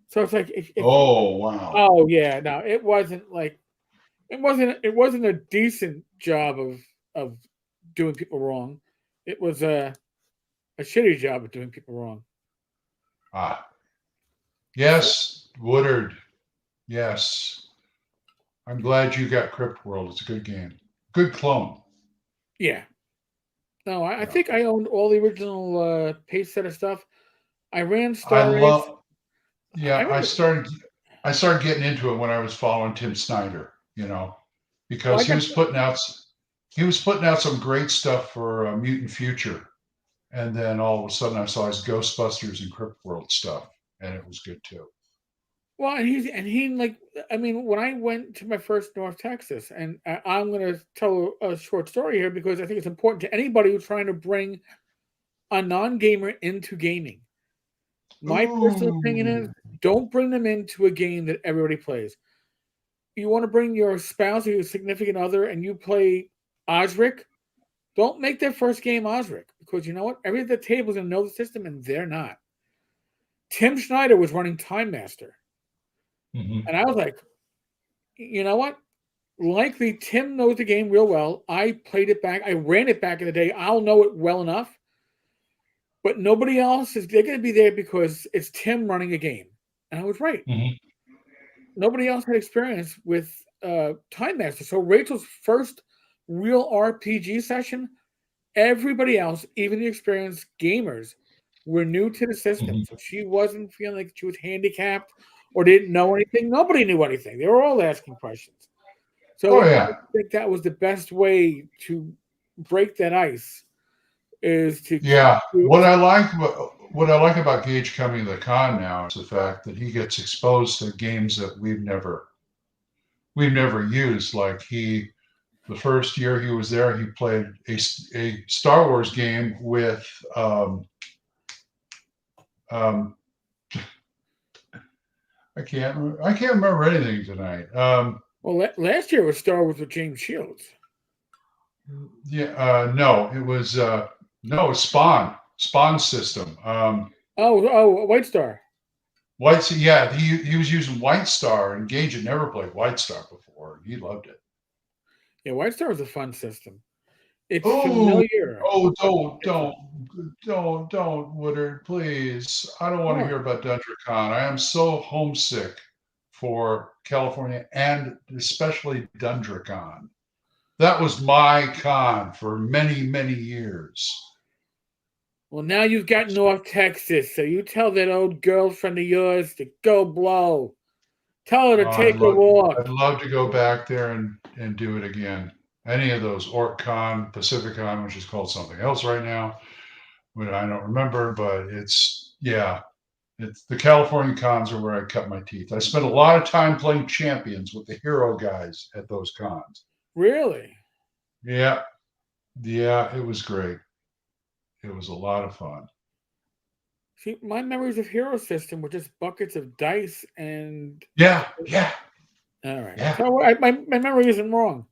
So it's like, oh wow! Oh yeah, no, it wasn't a decent job of doing people wrong. It was a shitty job of doing people wrong. Yes, Woodard. Yes, I'm glad you got Crypt World. It's a good game. Good clone. Yeah. No, I think I owned all the original paste set of stuff. I ran Star Race. I started getting into it when I was following Tim Snyder. Because he was putting out some great stuff for Mutant Future, and then all of a sudden I saw his Ghostbusters and Crypt World stuff, and it was good too. Well, when I went to my first North Texas, and I'm going to tell a short story here because I think it's important to anybody who's trying to bring a non-gamer into gaming. My personal opinion is, don't bring them into a game that everybody plays. You want to bring your spouse or your significant other and you play Osric, don't make their first game Osric, because you know what? Everybody at the table is going to know the system, and they're not. Tim Schneider was running Time Master. And I was like, you know what? Likely Tim knows the game real well. I played it back. I ran it back in the day. I'll know it well enough. But nobody else they're going to be there because it's Tim running a game. And I was right. Nobody else had experience with Time Master. So Rachel's first real RPG session, everybody else, even the experienced gamers, were new to the system. So she wasn't feeling like she was handicapped or didn't know anything. Nobody knew anything. They were all asking questions. So I think that was the best way to break that ice. Is to what I like about Gage coming to the con now is the fact that he gets exposed to games that we've never used. Like the first year he was there, he played a Star Wars game with I can't remember anything tonight. Last year was Star Wars with James Shields. No, it was Spawn system. White Star. He was using White Star, and Gage had never played White Star before, and he loved it. Yeah, White Star was a fun system. It's familiar. Don't, Woodard, please. I don't want to hear about DungeonCon. I am so homesick for California and especially DungeonCon. That was my con for many, many years. Well, now you've got North Texas, so you tell that old girlfriend of yours to go blow. Tell her to Oh, take a walk. I'd love to go back there and do it again. Any of those, OrcCon, Pacificon, which is called something else right now, which I don't remember, but it's the California cons are where I cut my teeth. I spent a lot of time playing champions with the hero guys at those cons. Really? Yeah, it was great. It was a lot of fun. See, my memories of Hero System were just buckets of dice and. Yeah. All right. Yeah. So my memory isn't wrong.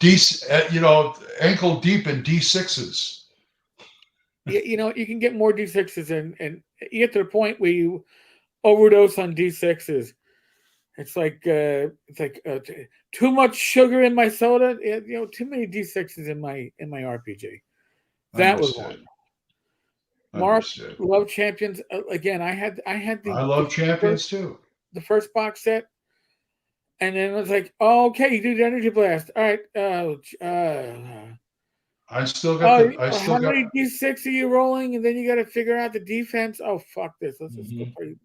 Ankle deep in D6s. You can get more D6s and you get to the point where you overdose on D6s. It's like too much sugar in my soda. Too many D6s in my RPG. That was one. Mark, Understood. love Champions again. I had I love Champions too. The first box set, and then it was like, oh, okay, you do the Energy Blast. All right. I still got how many D6 are you rolling? And then you got to figure out the defense. Oh, fuck this. Let's just go play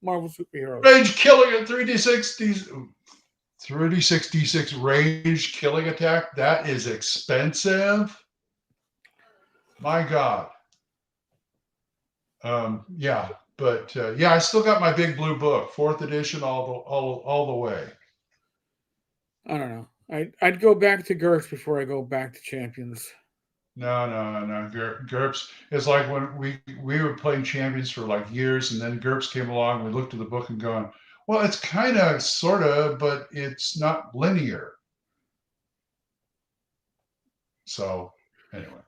Marvel Superheroes. Rage killing at 3d6 D6 rage killing attack. That is expensive. My God. I still got my big blue book, 4th edition, all the way. I don't know. I'd go back to GURPS before I go back to Champions. No. GURPS is like when we were playing Champions for like years, and then GURPS came along. We looked at the book and going, well, it's kind of, sort of, but it's not linear. So anyway.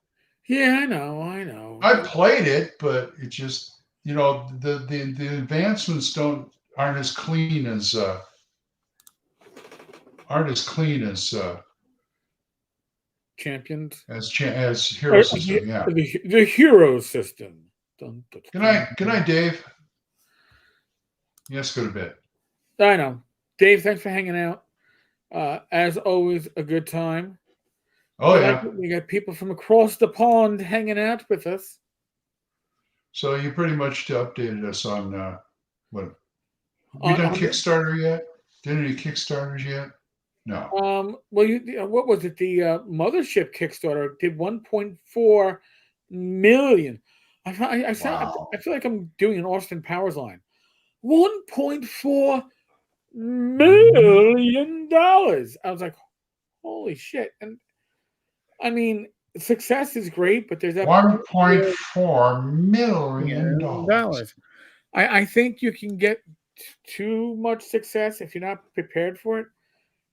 Yeah, I know. I played it, but it just, the advancements aren't as clean as Champions as Hero System. Yeah. The Hero System. Good night, Dave. Yes, go to bed. I know, Dave. Thanks for hanging out. As always, a good time. Oh, yeah. We got people from across the pond hanging out with us. So you pretty much updated us on what? We done Kickstarter yet? Did any Kickstarters yet? No. Well, what was it? The Mothership Kickstarter did 1.4 million. I feel like I'm doing an Austin Powers line. $1.4 million. I was like, holy shit! And I mean, success is great, but there's that $1.4 million. I think you can get too much success if you're not prepared for it,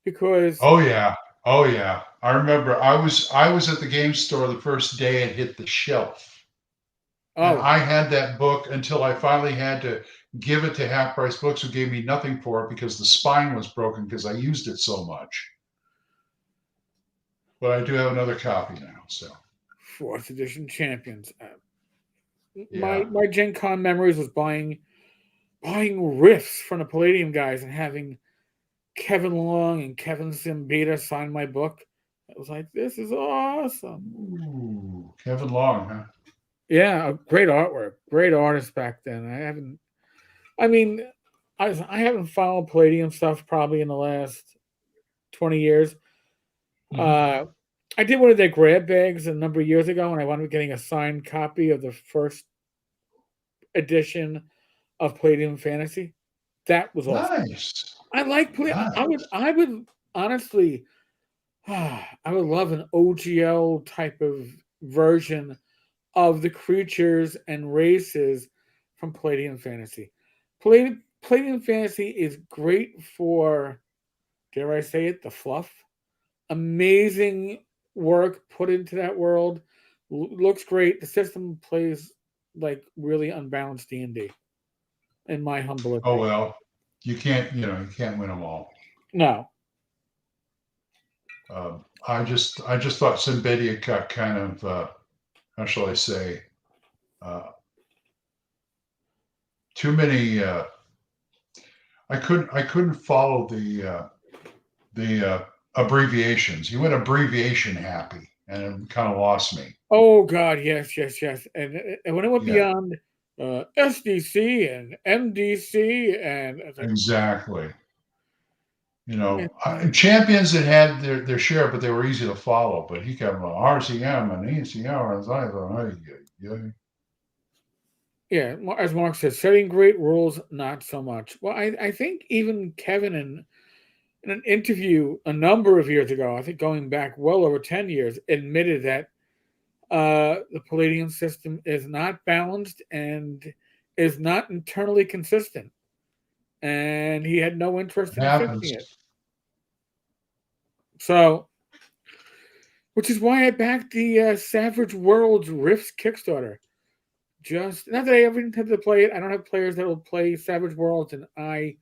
because oh yeah, I remember I was at the game store the first day it hit the shelf. And I had that book until I finally had to give it to Half Price Books, who gave me nothing for it because the spine was broken because I used it so much. But I do have another copy now. So 4th edition Champions. My Gen Con memories was buying riffs from the Palladium guys and having Kevin Long and Kevin Simbita sign my book. I was like, this is awesome. Ooh, Kevin Long, huh? Yeah, great artwork, great artist back then. I haven't followed Palladium stuff probably in the last 20 years. Mm-hmm. I did one of their grab bags a number of years ago, and I wound up getting a signed copy of the first edition of Palladium Fantasy. That was awesome. Nice. I like Palladium. Nice. I would honestly, I would love an OGL type of version of the creatures and races from Palladium Fantasy. Palladium Fantasy is great for, dare I say it, the fluff. Amazing work put into that world. Looks great. The system plays like really unbalanced D&D, in my humble opinion. Oh well, you can't win them all. No. I just thought Simbedia got kind of how shall I say, too many. I couldn't follow the abbreviations. He went abbreviation happy. and it kind of lost me. Oh God, yes. And when it went Yeah, beyond SDC and MDC, and I was like, exactly. yeah, Champions that had their share, but they were easy to follow. But he kept RCM and ECM, and I thought, yeah. yeah, as Mark says, setting great rules, not so much. Well, I think even Kevin in an interview a number of years ago, I think going back well over 10 years, admitted that the Palladium system is not balanced and is not internally consistent. And he had no interest It in happens. fixing it. So, which is why I backed the Savage Worlds Rifts Kickstarter. Just not that I ever intended to play it. I don't have players that will play Savage Worlds, and I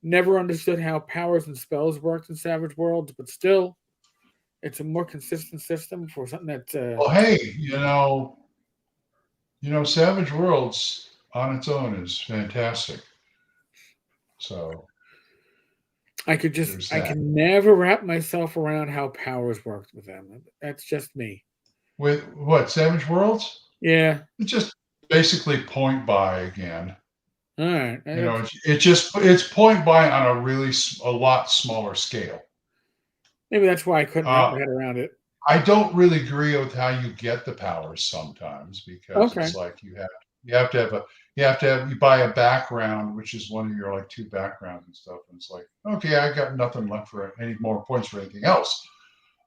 never understood how powers and spells worked in Savage Worlds, but still, it's a more consistent system for something that. Well, hey, Savage Worlds on its own is fantastic. So I can never wrap myself around how powers worked with them. That's just me. With what, Savage Worlds? Yeah. It's just basically point buy again. All right. It's point buy on a lot smaller scale. Maybe that's why I couldn't wrap my head around it. I don't really agree with how you get the powers sometimes, because it's like you buy a background, which is one of your like 2 backgrounds and stuff, and it's like, okay, I got nothing left for any more points for anything else.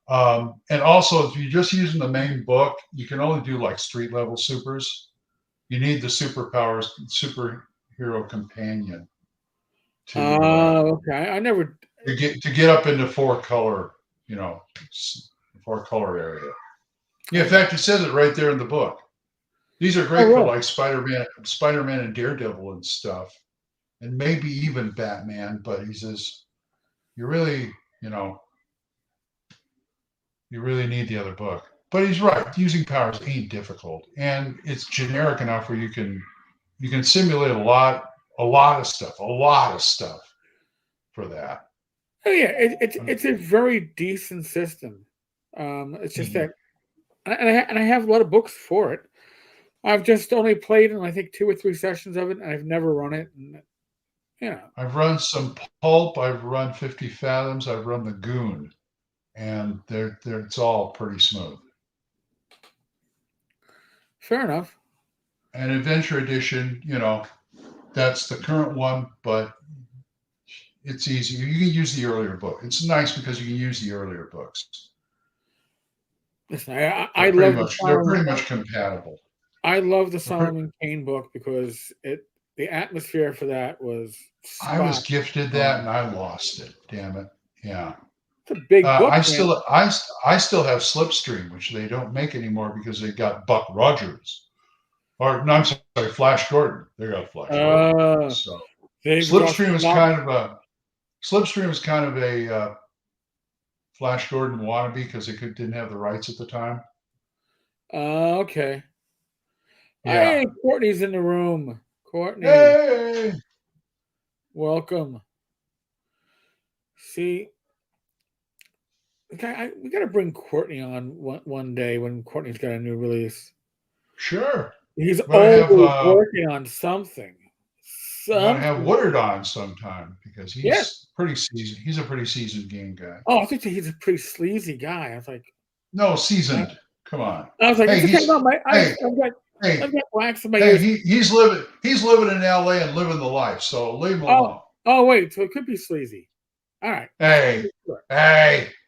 And also, if you're just using the main book, you can only do like street level supers. You need the superhero companion to okay. I never to get up into 4-color, 4-color area. Yeah, in fact, it says it right there in the book. These are great for like Spider-Man and Daredevil and stuff, and maybe even Batman. But he says you really need the other book. But he's right. Using powers ain't difficult, and it's generic enough where you can simulate a lot of stuff for that. Oh yeah, it's a very decent system. It's just that, and I have a lot of books for it. I've just only played in I think 2 or 3 sessions of it, and I've never run it. And I've run some Pulp. I've run 50 Fathoms. I've run the Goon, and it's all pretty smooth. Fair enough. And Adventure Edition, that's the current one, but it's easy. You can use the earlier book. It's nice because you can use the earlier books. Listen, I love they're pretty much compatible. I love the Solomon Kane book because the atmosphere for that was. I was gifted that and I lost it. Damn it! Yeah, it's a big book. I still have Slipstream, which they don't make anymore because they got Buck Rogers. Or no, I'm sorry, Flash Gordon. They got Flash Gordon. So Slipstream is kind of a Flash Gordon wannabe because they didn't have the rights at the time. Okay. Yeah. Hey, Courtney's in the room. Courtney. Hey. Welcome. See, we got to bring Courtney on one day when Courtney's got a new release. Sure. He's always working on something. I'm gonna have Woodard on sometime because he's pretty seasoned. He's a pretty seasoned game guy. Oh, I think he's a pretty sleazy guy. I was like, no, seasoned. Come on. I was like, I've got wax in my ears. He's living in LA and living the life. So leave him alone. Oh, wait. So it could be sleazy. All right. Hey.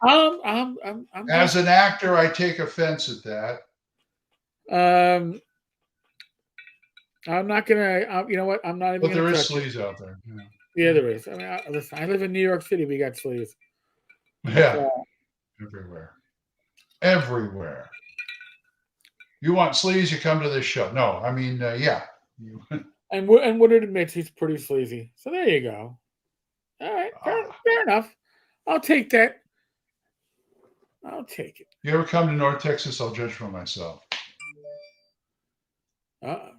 I'm as an actor, I take offense at that. I'm not gonna. You know what? I'm not even. But there is sleaze out there. Yeah, there is. I mean, listen. I live in New York City. We got sleaze. Yeah. Everywhere. You want sleaze? You come to this show. No, I mean, yeah. And Woodard admits he's pretty sleazy. So there you go. All right, fair enough. I'll take that. I'll take it. You ever come to North Texas? I'll judge for myself. All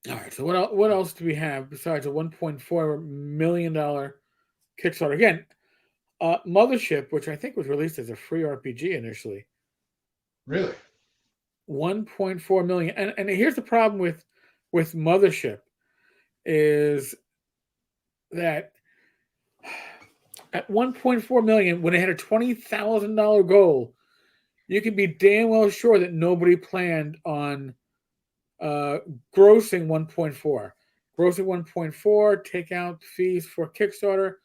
right. So what else do we have besides a $1.4 million Kickstarter? Again, Mothership, which I think was released as a free RPG initially. Really? 1.4 million. And here's the problem with Mothership is that at 1.4 million, when they had a $20,000 goal, you can be damn well sure that nobody planned on grossing 1.4. Grossing 1.4, take out fees for Kickstarter,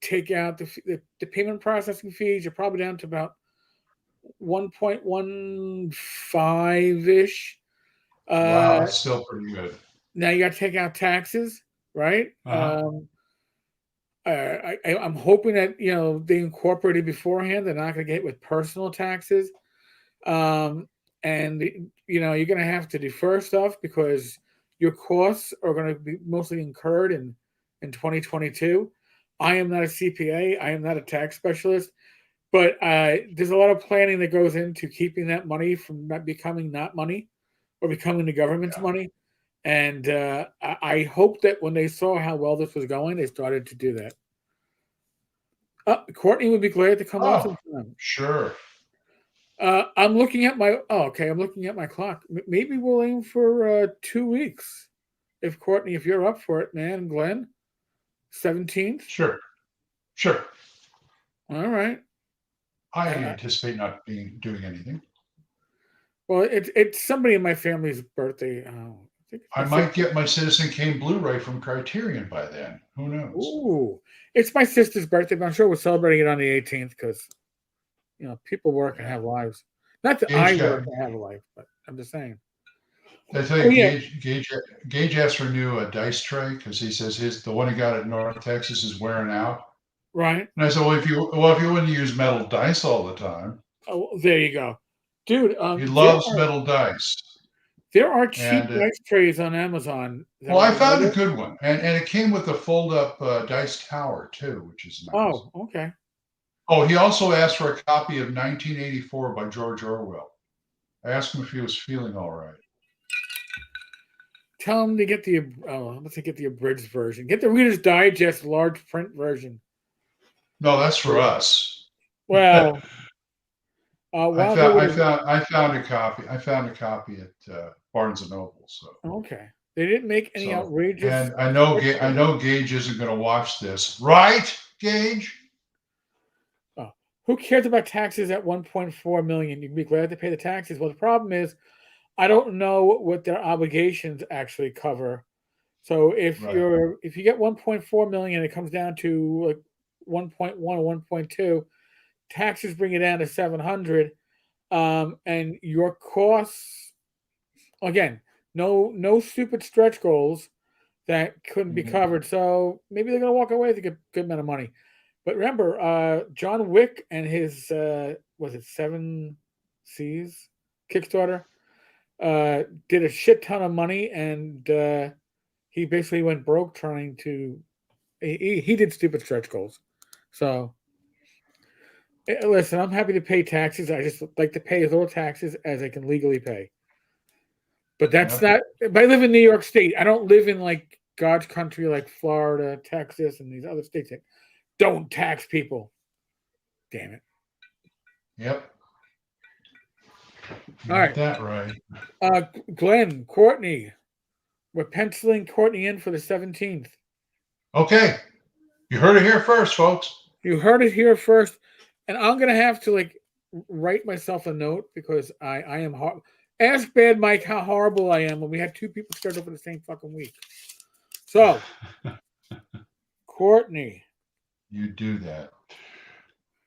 take out the payment processing fees. You're probably down to about 1.15 ish. Wow, that's still pretty good. Now you got to take out taxes, right? Uh-huh. I'm hoping that they incorporated beforehand. They're not going to get hit with personal taxes, and you're going to have to defer stuff because your costs are going to be mostly incurred in 2022. I am not a CPA. I am not a tax specialist, but there's a lot of planning that goes into keeping that money from not becoming not money or becoming the government's money. And I hope that when they saw how well this was going, they started to do that. Courtney would be glad to come on sometime. Sure. I'm looking at my. Oh, okay. I'm looking at my clock. Maybe we'll aim for 2 weeks. If Courtney, if you're up for it, man, Glenn, 17th. Sure. All right. I anticipate not doing anything. Well, it's somebody in my family's birthday. I might get my Citizen Kane Blu-ray from Criterion by then. Who knows? Ooh, it's my sister's birthday, but I'm sure we're celebrating it on the 18th because people work and have lives. Not that I work and have a life, but I'm just saying. I tell you, Gage asked for a new dice tray because he says the one he got at North Texas is wearing out. Right. And I said, well, if you wouldn't use metal dice all the time. Oh, there you go, dude. He loves metal dice. There are cheap dice trays on Amazon. Well, I found a good one, and it came with a fold-up dice tower too, which is nice. Oh, okay. Oh, he also asked for a copy of 1984 by George Orwell. I asked him if he was feeling all right. Tell him to get the abridged version. Get the Reader's Digest large print version. No, that's for us. Well, I found a copy. I found a copy at Barnes and Noble. So okay, they didn't make any outrageous. And I know Gage isn't going to watch this, right, Gage? Oh, who cares about taxes at 1.4 million? You can be glad to pay the taxes. Well, the problem is, I don't know what their obligations actually cover. So if you get 1.4 million, it comes down to like 1.1 or 1.2. Taxes bring it down to 700, and your costs again, no stupid stretch goals that couldn't be covered. So maybe they're gonna walk away with a good amount of money. But remember, John Wick and his was it 7 C's Kickstarter did a shit ton of money, and he basically went broke trying to. He did stupid stretch goals. So listen, I'm happy to pay taxes. I just like to pay as little taxes as I can legally pay. But that's not. If I live in New York State, I don't live in like God's country like Florida, Texas, and these other states that don't tax people. Damn it. Yep. All right. That right. Glenn, Courtney, we're penciling Courtney in for the 17th. Okay. You heard it here first, folks. You heard it here first. And I'm going to have to like write myself a note because I am hard. Ask Bad Mike how horrible I am when we had 2 people start over the same fucking week. So, Courtney. You do that.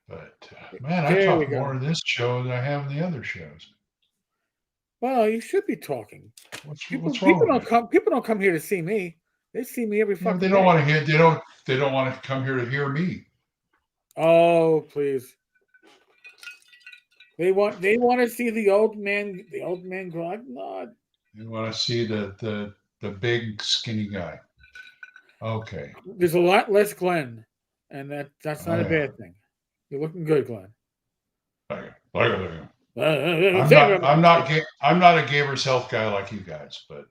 But, man, I talk more of this show than I have in the other shows. Well, you should be talking. What's wrong? People don't come here to see me. They see me every fucking day. They don't want to hear. They don't want to come here to hear me. Oh, please. They want to see the old man Grognard. They want to see the big skinny guy. Okay. There's a lot less Glenn, and that's not a bad thing. You're looking good, Glenn. I'm not a Gamer's Health guy like you guys, but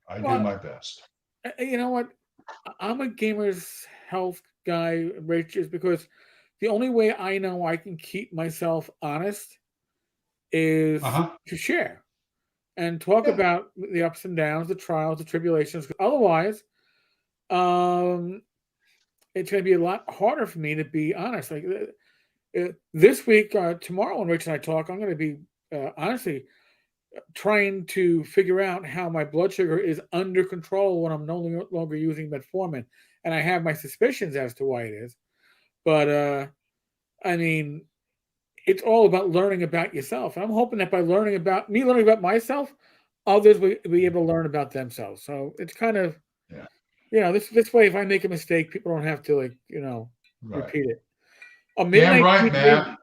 I do my best. You know what? I'm a Gamer's Health guy, Rich, is because the only way I know I can keep myself honest is to share and talk about the ups and downs, the trials, the tribulations. Otherwise, it's going to be a lot harder for me to be honest. Like this week, tomorrow when Rich and I talk, I'm going to be honestly trying to figure out how my blood sugar is under control when I'm no longer using metformin. And I have my suspicions as to why it is. But, I mean, it's all about learning about yourself. And I'm hoping that by learning about myself, others will be able to learn about themselves. So it's kind of, this way, if I make a mistake, people don't have to repeat it. A midnight right, Matt.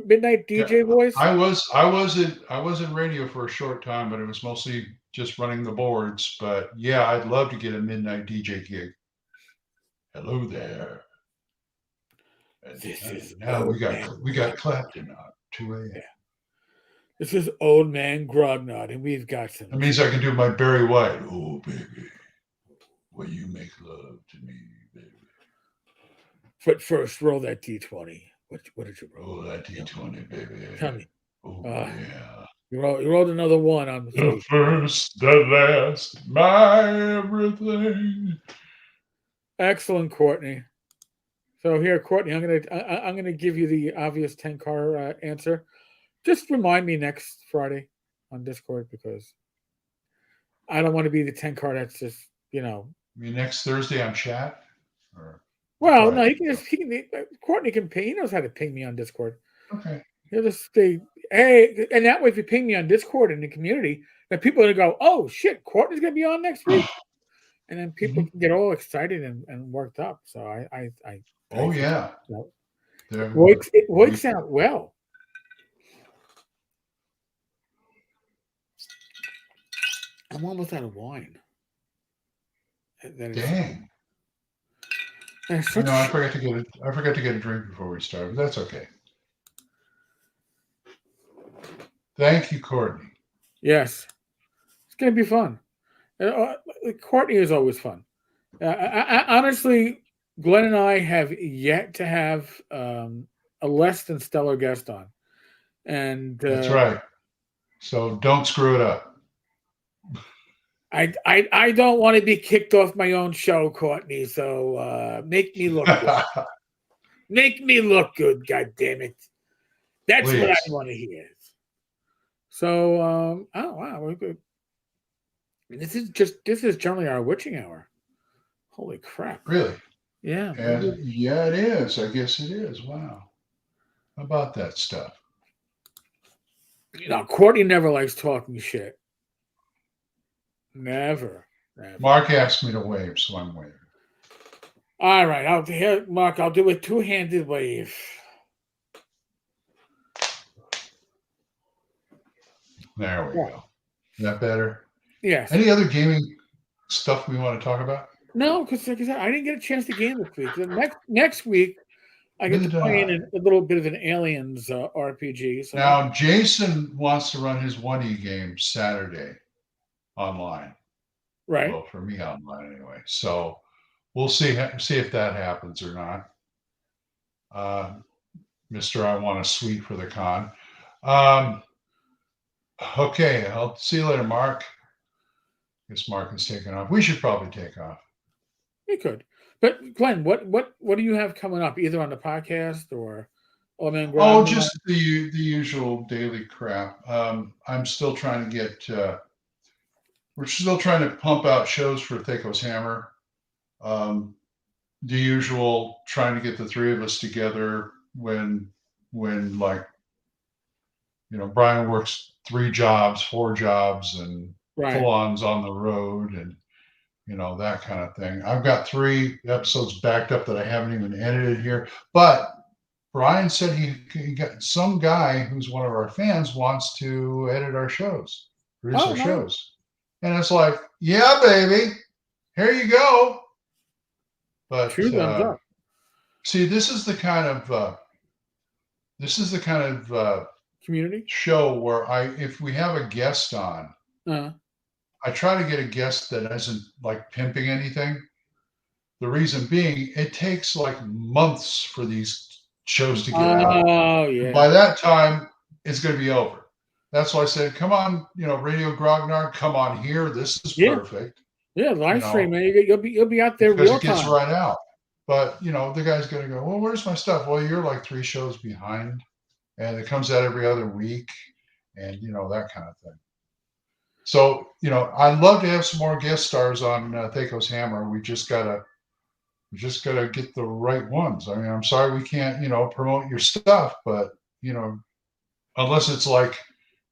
Midnight DJ voice. I was in radio for a short time, but it was mostly just running the boards. But yeah, I'd love to get a midnight DJ gig. Hello there. And now we got Clapton on 2 a.m. Yeah. This is Old Man Grognard, and we've got some. That means I can do my Barry White. Oh baby, will you make love to me, baby? But first, roll that D20. What did you roll? Oh, that D20, baby. Tell me. Oh yeah. You rolled another one on the first, the last, my everything. Excellent, Courtney. So here, Courtney, I'm gonna give you the obvious Tenkar answer. Just remind me next Friday on Discord because I don't want to be the Tenkar that's just You mean next Thursday on chat? Well, no, Courtney can ping. He knows how to ping me on Discord. Okay. He'll just say, hey, and that way if you ping me on Discord in the community, then people are going to go, oh shit, Courtney's going to be on next week. And then people can get all excited and worked up. So I yeah. It works out well. I'm almost out of wine. Dang. I forgot to get a drink before we started. But that's okay. Thank you, Courtney. Yes, it's going to be fun. Courtney is always fun. I honestly, Glen and I have yet to have a less than stellar guest on, and that's right. So don't screw it up. I don't want to be kicked off my own show, Courtney. So make me look good. Make me look good, God damn it. That's what I want to hear. So oh wow, we're good. This is generally our witching hour. Holy crap! Really? Yeah. Yeah, it is. I guess it is. Wow. How about that stuff? Courtney never likes talking shit. Never. Mark asked me to wave, so I'm waving. All right, Mark. I'll do a two-handed wave. There we go. Is that better? Yes. Any other gaming stuff we want to talk about? No, because like I said, I didn't get a chance to game this week. Next week, I get to play in a little bit of an Aliens RPG. So now, Jason wants to run his 1E game Saturday online. Right. Well, for me online anyway. So we'll see if that happens or not. Mr. I want a suite for the con. Okay, I'll see you later, Mark. Guess Mark is taking off. We should probably take off. We could. But Glenn, what do you have coming up, either on the podcast or just the usual daily crap. I'm still trying to get we're still trying to pump out shows for Thakos Hammer. The usual, trying to get the three of us together when like, Brian works 3 jobs, 4 jobs, and full-ons on the road, and that kind of thing. I've got 3 episodes backed up that I haven't even edited here, but Brian said he got some guy who's one of our fans wants to edit our shows, produce our shows. And it's like, yeah, baby, here you go. But see, this is the kind of community show where if we have a guest on, I try to get a guest that isn't like pimping anything. The reason being, it takes like months for these shows to get out. Oh yeah. By that time, it's going to be over. That's why I said, come on, Radio Grognard, come on here. This is perfect. Yeah, live stream, man. You'll be out there because real it gets time. right out. But the guy's going to go, well, where's my stuff? Well, you're like 3 shows behind, and it comes out every other week, and that kind of thing. So I'd love to have some more guest stars on Thaco's Hammer. We just gotta get the right ones. I mean, I'm sorry we can't promote your stuff, but unless it's like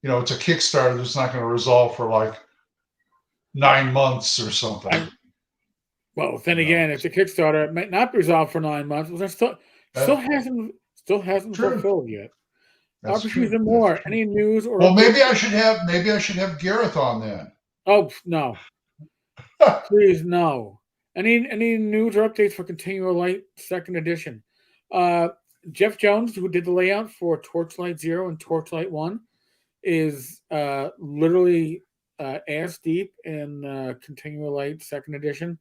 it's a Kickstarter that's not going to resolve for like 9 months or something. Well, then again, it's a Kickstarter. It might not be resolved for 9 months. Well, still hasn't fulfilled yet. Opportunities more. Any news or? Well, maybe I should have Gareth on then. Oh no! Please no. Any news or updates for Continual Light Second Edition? Jeff Jones, who did the layout for Torchlight 0 and Torchlight 1, is literally ass deep in Continual Light Second Edition.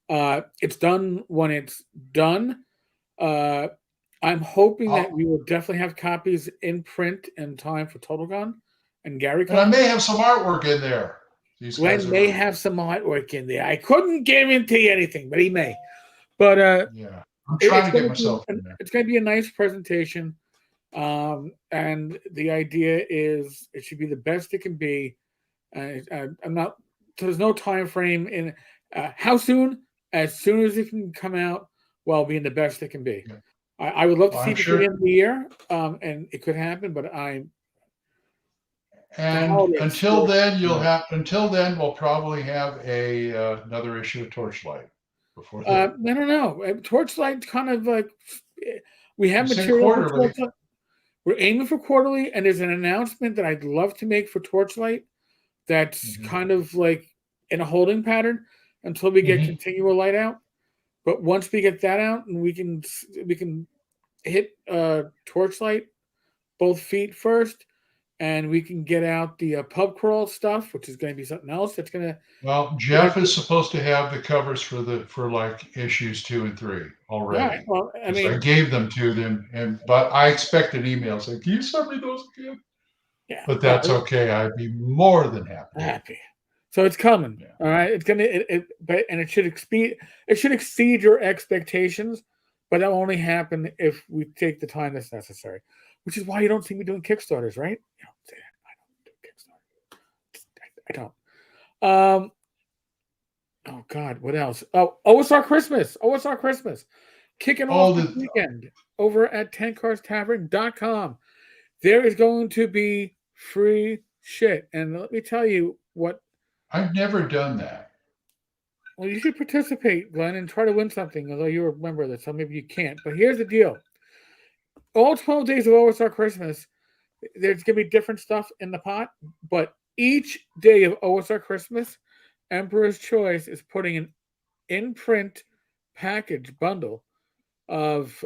It's done when it's done. I'm hoping that we will definitely have copies in print in time for TotalCon and GaryCon. And I may have some artwork in there. Glenn may have some artwork in there. I couldn't guarantee anything, but he may. But yeah, I'm trying to get myself in there. It's going to be a nice presentation, and the idea is it should be the best it can be. I'm not. So there's no time frame in how soon. As soon as it can come out, while being the best it can be. Yeah. I would love to see it before the end of the year, and it could happen. But until then, we'll probably have another issue of Torchlight. Before I don't know. Torchlight kind of like we have material for Torchlight. We're aiming for quarterly, and there's an announcement that I'd love to make for Torchlight. That's kind of like in a holding pattern until we get Continual Light out. But once we get that out, and we can hit Torchlight both feet first, and we can get out the pub crawl stuff, which is going to be something else. That's going to. Well, Jeff is supposed to have the covers for like issues 2 and 3 already. Right. Well, I mean, I gave them to them, but I expected emails like, "Can you send me those again?" Yeah. But that's okay. I'd be more than happy. So it's coming. Yeah. All right. It's gonna. It should exceed your expectations, but that will only happen if we take the time that's necessary. Which is why you don't see me doing Kickstarters, right? You don't say that. I don't do Kickstarters. I don't. Oh God, what else? Oh, OSR Christmas. Kicking off this weekend over at tenkarstavern.com. There is going to be free shit. And let me tell you what. I've never done that. Well, you should participate, Glenn, and try to win something, although you're a member of this, so maybe you can't. But here's the deal. All 12 days of OSR Christmas, there's going to be different stuff in the pot, but each day of OSR Christmas, Emperor's Choice is putting an in-print package bundle of,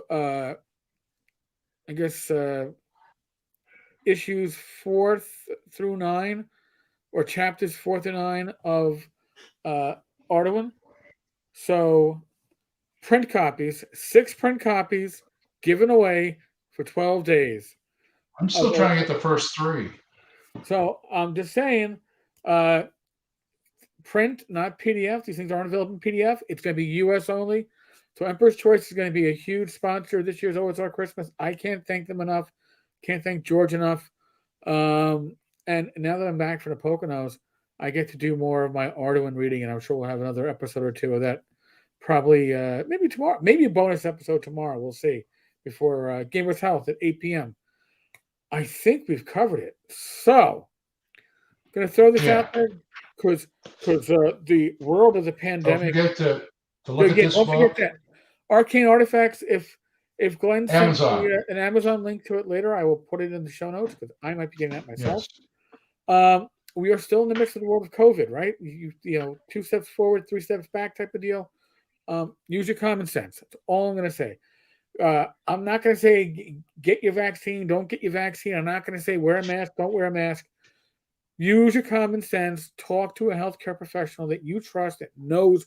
issues 4 through 9, or chapters 4 through 9 of Arduin. So, print copies, 6 print copies given away for 12 days. I'm still trying to get the first 3. So I'm just saying, print, not PDF. These things aren't available in PDF. It's going to be US only. So Emperor's Choice is going to be a huge sponsor of this year's OSR Christmas. I can't thank them enough. Can't thank George enough. And now that I'm back from the Poconos, I get to do more of my Arduin reading, and I'm sure we'll have another episode or 2 of that. Probably maybe tomorrow. Maybe a bonus episode tomorrow. We'll see. Before Gamers Health at 8 p.m. I think we've covered it. So, I'm going to throw this out there because the world of the pandemic. Don't forget to look at this book. Don't forget that. Arcane Artifacts. If Glenn sends Amazon. me an Amazon link to it later, I will put it in the show notes because I might be getting that myself. Yes. We are still in the midst of the world of COVID, right? You know, 2 steps forward, 3 steps back type of deal. Use your common sense. That's all I'm going to say. I'm not going to say get your vaccine, don't get your vaccine. I'm not going to say wear a mask, don't wear a mask. Use your common sense. Talk to a healthcare professional that you trust, that knows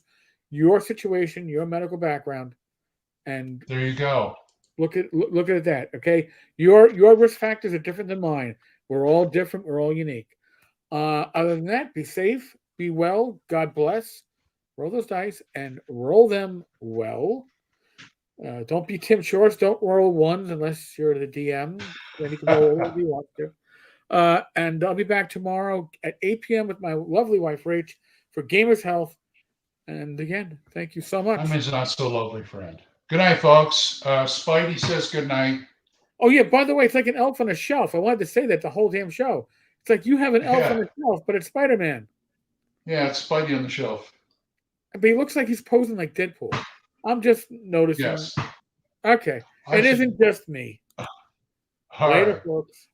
your situation, your medical background, and there you go. Look at that. Okay, your risk factors are different than mine. We're all different. We're all unique. Other than that, be safe, be well, God bless. Roll those dice and roll them well. Don't be Tim Shorts. Don't roll ones unless you're the DM. Then you can roll whatever you want to. And I'll be back tomorrow at 8 p.m. with my lovely wife, Rach, for Gamers Health. And again, thank you so much. I'm his not so lovely friend. Good night, folks. Spidey says good night. Oh, yeah, by the way, it's like an elf on a shelf. I wanted to say that the whole damn show. It's like you have an elf on a shelf, but it's Spider-Man. Yeah, it's Spidey on the shelf. But he looks like he's posing like Deadpool. I'm just noticing. Yes. Okay. It isn't just me. All Later, right. folks.